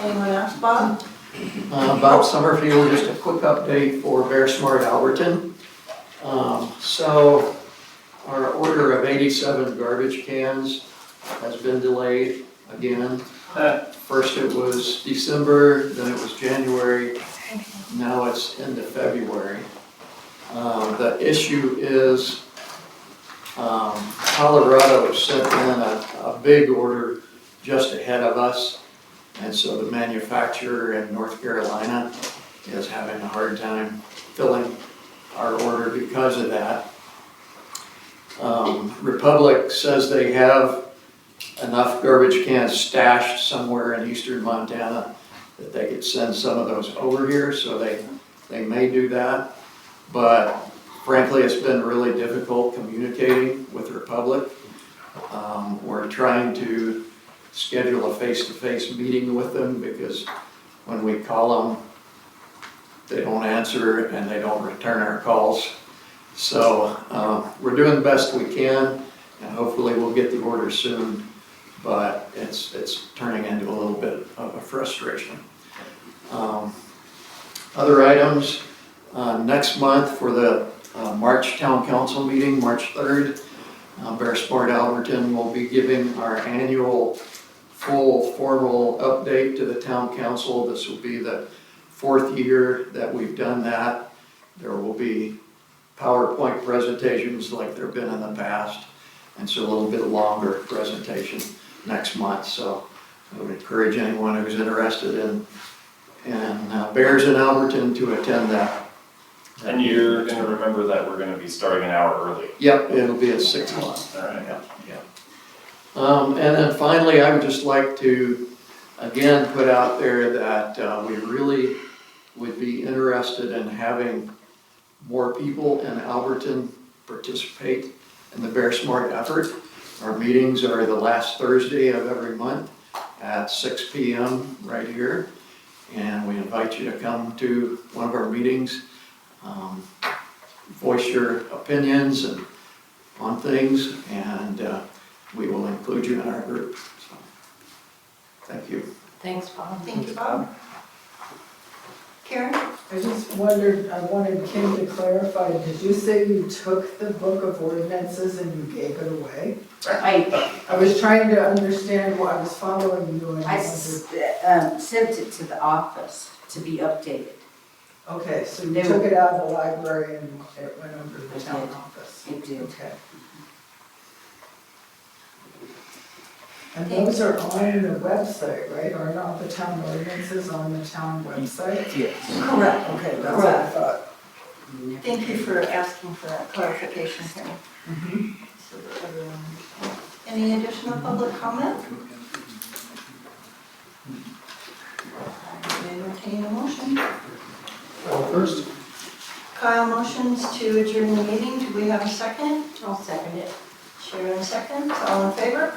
Anyone else, Bob? Bob Summerfield, just a quick update for Bear Smart Alberton. So our order of 87 garbage cans has been delayed again. First it was December, then it was January, now it's into February. The issue is Colorado sent in a big order just ahead of us. And so the manufacturer in North Carolina is having a hard time filling our order because of that. Republic says they have enough garbage cans stashed somewhere in eastern Montana that they could send some of those over here, so they may do that. But frankly, it's been really difficult communicating with Republic. We're trying to schedule a face-to-face meeting with them because when we call them, they don't answer and they don't return our calls. So we're doing the best we can, and hopefully we'll get the order soon, but it's turning into a little bit of a frustration. Other items, next month for the March Town Council meeting, March 3rd, Bear Sport Alberton will be giving our annual full formal update to the Town Council. This will be the 4th year that we've done that. There will be PowerPoint presentations like there have been in the past, And it's a little bit longer presentation next month, so I would encourage anyone who's interested in bears in Alberton to attend that. And you're gonna remember that we're gonna be starting an hour early. Yep, it'll be at 6 o'clock. All right. And then finally, I would just like to, again, put out there that we really would be interested in having more people in Alberton participate in the Bear Smart effort. Our meetings are the last Thursday of every month at 6 p.m. right here. And we invite you to come to one of our meetings, voice your opinions and on things, and we will include you in our group. So, thank you. Thanks, Bob. Thank you, Bob. Karen? I just wondered, I wanted Kim to clarify, did you say you took the book of ordinances and you gave it away? I was trying to understand what I was following you and I wanted. Sent it to the office to be updated. Okay, so you took it out of the library and it went over to the town office? It did. Okay. And those are on the website, right? Are not the town ordinances on the town website? Yes. Correct, okay, that's what I thought. Thank you for asking for that clarification, Karen. Mhm. So that everyone understands. Any additional public comment? I entertain a motion. First, Kyle motions to adjourn the meeting. Do we have a second? I'll second it. Sharon seconds. All in favor?